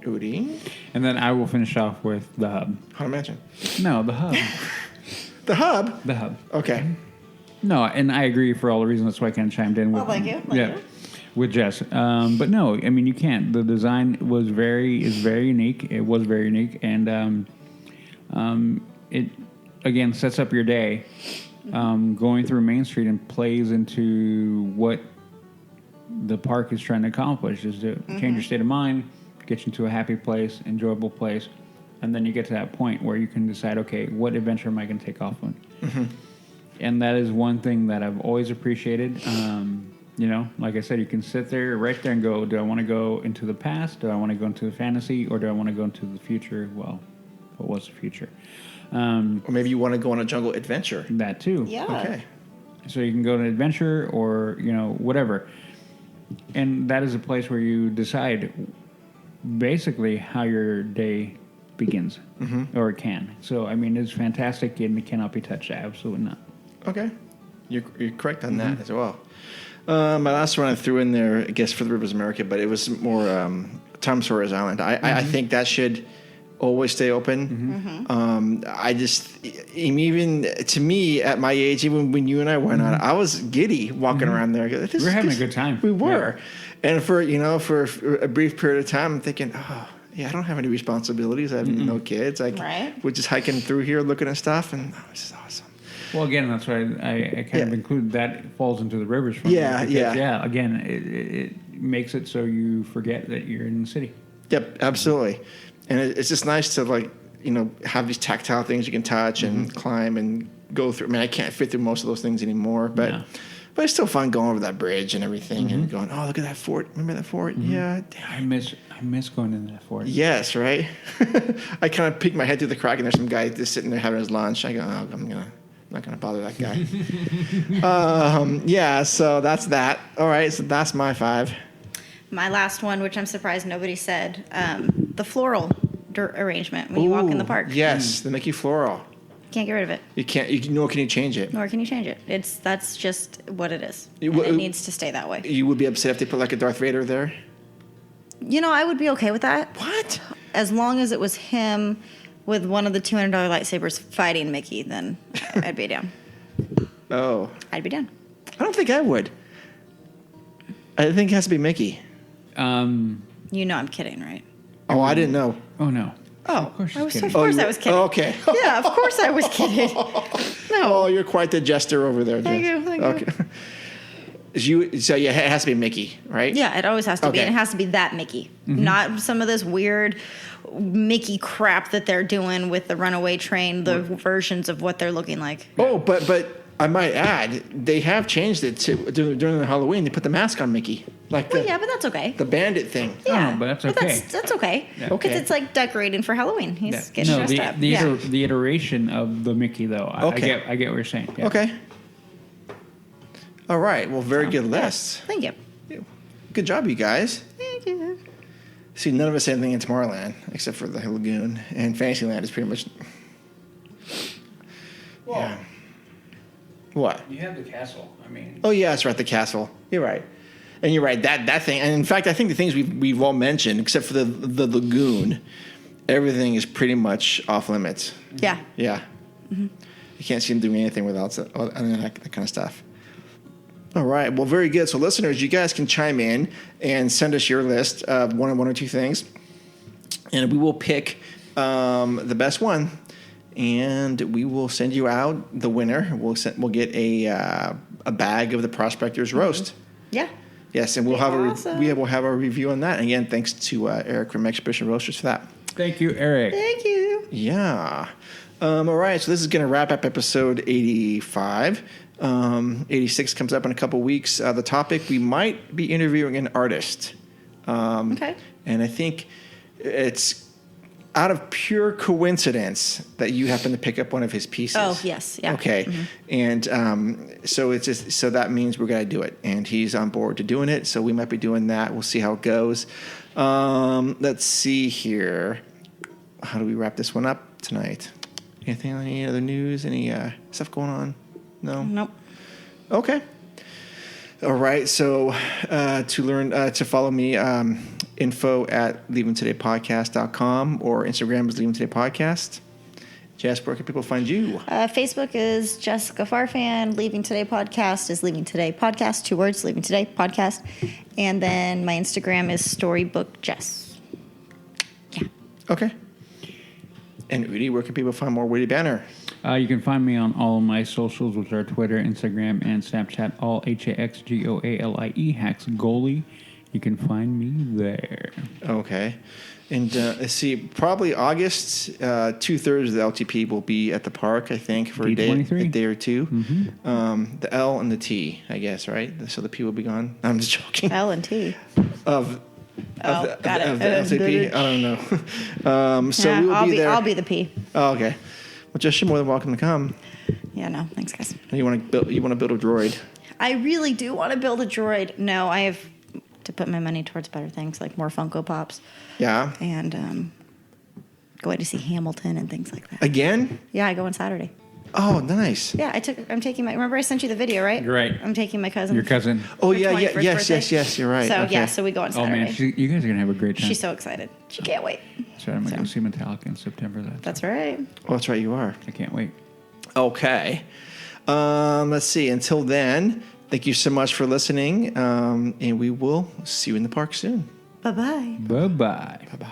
Udi. And then I will finish off with the hub. Haunted Mansion. No, the hub. The hub? The hub. Okay. No, and I agree for all the reasons. That's why I kind of chimed in with. Oh, thank you. With Jess. But no, I mean you can't. The design is very unique. It was very unique, and it again sets up your day. Going through Main Street and plays into what the park is trying to accomplish, is to change your state of mind, get you into a happy place, enjoyable place, and then you get to that point where you can decide, okay, what adventure am I going to take off on? And that is one thing that I've always appreciated. Like I said, you can sit there right there and go, do I want to go into the past? Do I want to go into the fantasy? Or do I want to go into the future? Well, what was the future? Or maybe you want to go on a jungle adventure. That too. Yeah. Okay. So you can go on an adventure or, whatever. And that is a place where you decide basically how your day begins. Or it can. So, I mean, it's fantastic and it cannot be touched. Absolutely not. Okay. You're correct on that as well. My last one I threw in there, I guess, for the Rivers of America, but it was more Tom Sawyer's Island. I think that should always stay open. Even to me, at my age, even when you and I went on, I was giddy walking around there. We were having a good time. We were. Yeah. And for a brief period of time, I'm thinking, I don't have any responsibilities. I have no kids. We're just hiking through here looking at stuff, and this is awesome. Well, again, that's why I kind of include that falls into the rivers. Yeah. Again, it makes it so you forget that you're in the city. Yep, absolutely. And it's just nice to have these tactile things you can touch and climb and go through. I mean, I can't fit through most of those things anymore, but it's still fun going over that bridge and everything and going, oh, look at that fort. Remember that fort? Yeah. I miss going into that fort. Yes, right? I kind of peek my head through the crack and there's some guy just sitting there having his lunch. I go, oh, I'm not going to bother that guy. So that's that. All right, so that's my 5. My last one, which I'm surprised nobody said, the floral arrangement when you walk in the park. Yes, the Mickey floral. Can't get rid of it. You can't. Nor can you change it. Nor can you change it. That's just what it is. It needs to stay that way. You would be upset if they put like a Darth Vader there? I would be okay with that. What? As long as it was him with one of the $200 lightsabers fighting Mickey, then I'd be down. Oh. I'd be down. I don't think I would. I think it has to be Mickey. I'm kidding, right? Oh, I didn't know. Oh, no. Oh, of course I was kidding. I was kidding. Oh, okay. Yeah, of course I was kidding. No. Oh, you're quite the jester over there, Jess. Thank you. So yeah, it has to be Mickey, right? Yeah, it always has to be. And it has to be that Mickey. Not some of this weird Mickey crap that they're doing with the Runaway train, the versions of what they're looking like. Oh, but I might add, they have changed it to during the Halloween. They put the mask on Mickey, like but that's okay. The bandit thing. Yeah, but that's okay. That's okay. Yeah. Okay, because it's like decorating for Halloween. He's getting dressed up. The iteration of the Mickey, though. Okay. I get what you're saying. Yeah. Okay. All right. Well, very good list. Thank you. Good job, you guys. Thank you. See, none of us had anything in Tomorrowland except for the Lagoon, and Fantasyland is pretty much. Well, yeah. What? You have the castle. I mean. Oh yeah, that's right. The castle. You're right, and you're right. That thing. And in fact, I think the things we've all mentioned, except for the Lagoon, everything is pretty much off limits. Yeah. Yeah. You can't see them doing anything without that kind of stuff. All right. Well, very good. So, listeners, you guys can chime in and send us your list of one or two things, and we will pick the best one, and we will send you out the winner. We'll get a bag of the Prospector's Roast. Yeah. Yes, and we'll have a review on that. And again, thanks to Eric from Expedition Roasters for that. Thank you, Eric. Thank you. Yeah. All right. So this is going to wrap up episode 85. 86 comes up in a couple weeks. The topic, we might be interviewing an artist. Okay. And I think it's out of pure coincidence that you happen to pick up one of his pieces. Oh, yes. Yeah. Okay. Mm-hmm. And so that means we're going to do it. And he's on board to doing it. So we might be doing that. We'll see how it goes. Let's see here. How do we wrap this one up tonight? Any other news? Any stuff going on? No? Nope. Okay. All right. So to follow me, info at leavingtodaypodcast.com or Instagram is leavingtodaypodcast. Jess, where can people find you? Facebook is Jessica Farfan. Leaving Today Podcast is Leaving Today Podcast. 2 words, Leaving Today Podcast. And then my Instagram is Storybook Jess. Yeah. Okay. And Udi, where can people find more Witty Banner? You can find me on all of my socials, which are Twitter, Instagram, and Snapchat, all HAXGOALIE, haxgoalie. You can find me there. Okay. And let's see, probably August, 2/3 of the LTP will be at the park, I think, for a day or two. Mm-hmm. The L and the T, I guess, right? So the P will be gone. I'm just joking. L and T. Of the LTP? I don't know. We will be there. I'll be the P. Oh, okay. Well, Jess, you're more than welcome to come. Yeah, no. Thanks, guys. You want to build a droid? I really do want to build a droid. No, I have to put my money towards better things, like more Funko Pops. Yeah. And going to see Hamilton and things like that. Again? Yeah, I go on Saturday. Oh, nice. Yeah, I'm taking remember I sent you the video, right? You're right. I'm taking my cousin. Your cousin. Oh, yeah, yes, you're right. So, okay. yeah, so we go on Saturday. Oh, man, you guys are going to have a great time. She's so excited. She can't wait. That's right. I'm going to go see Metallica in September. That's right. Oh, that's right, you are. I can't wait. Okay. Let's see. Until then, thank you so much for listening, and we will see you in the park soon. Bye-bye. Bye-bye. Bye-bye.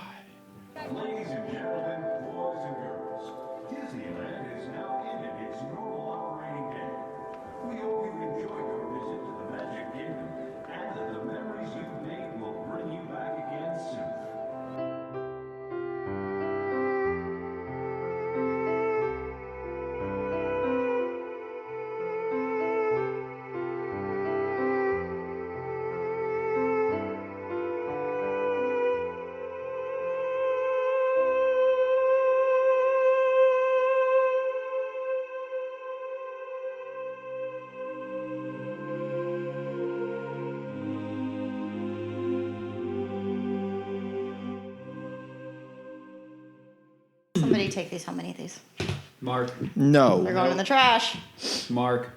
Ladies and gentlemen, boys and girls, Disneyland is now ended its normal operating day. We hope you enjoyed your visit to the Magic Kingdom and that the memories you've made will bring you back again soon. Somebody take these. How many of these? Mark. No. They're going in the trash. Mark.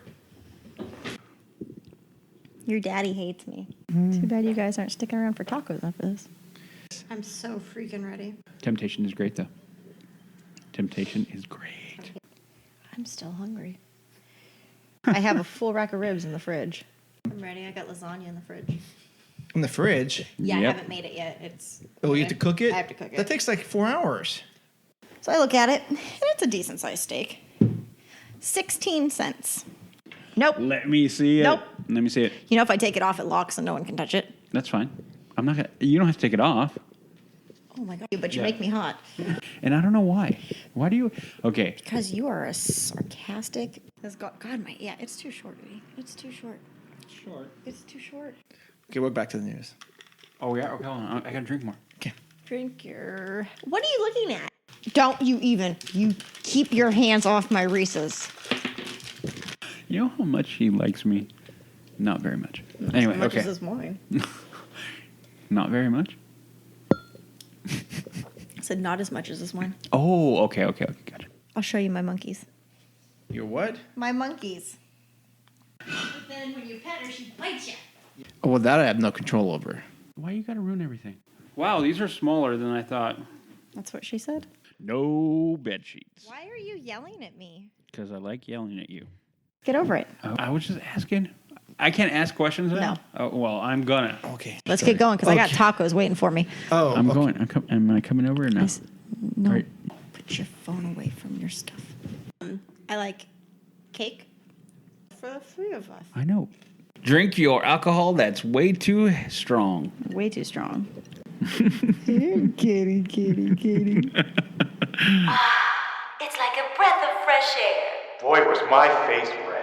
Your daddy hates me. Too bad you guys aren't sticking around for tacos after this. I'm so freaking ready. Temptation is great, though. Temptation is great. I'm still hungry. I have a full rack of ribs in the fridge. I'm ready. I got lasagna in the fridge. In the fridge? Yeah, Yep. I haven't made it yet. Oh, you have to cook it? I have to cook it. That takes like 4 hours. So I look at it, and it's a decent sized steak. 16 cents. Nope. Let me see it. Nope. Let me see it. You know, if I take it off, it locks and no one can touch it. That's fine. I'm not gonna. You don't have to take it off. Oh my God, but you Yeah. make me hot. And I don't know why. Why do you? Okay. Because you are a sarcastic. It's too short, Rudy. It's too short. Short. It's too short. Okay, we're back to the news. Oh yeah. Okay, hold on. I gotta drink more. Okay. Drink your. What are you looking at? Don't you even. You keep your hands off my Reese's. You know how much he likes me? Not very much. Not Anyway, as much okay. as this morning. Not very much. I said not as much as this one. Oh, okay, gotcha. I'll show you my monkeys. Your what? My monkeys. But then when you pet her, she bites you. Oh, well, that I have no control over. Why you gotta ruin everything? Wow, these are smaller than I thought. That's what she said. No bed sheets. Why are you yelling at me? Because I like yelling at you. Get over it. I was just asking. I can't ask questions now? No. Oh, well, I'm gonna. Okay. Let's get going because I got tacos waiting for me. Oh, I'm okay. going. Am I coming over or no? No. Right. Put your phone away from your stuff. I like cake for the three of us. I know. Drink your alcohol that's way too strong. Way too strong. Kitty. It's like a breath of fresh air. Boy, was my face red.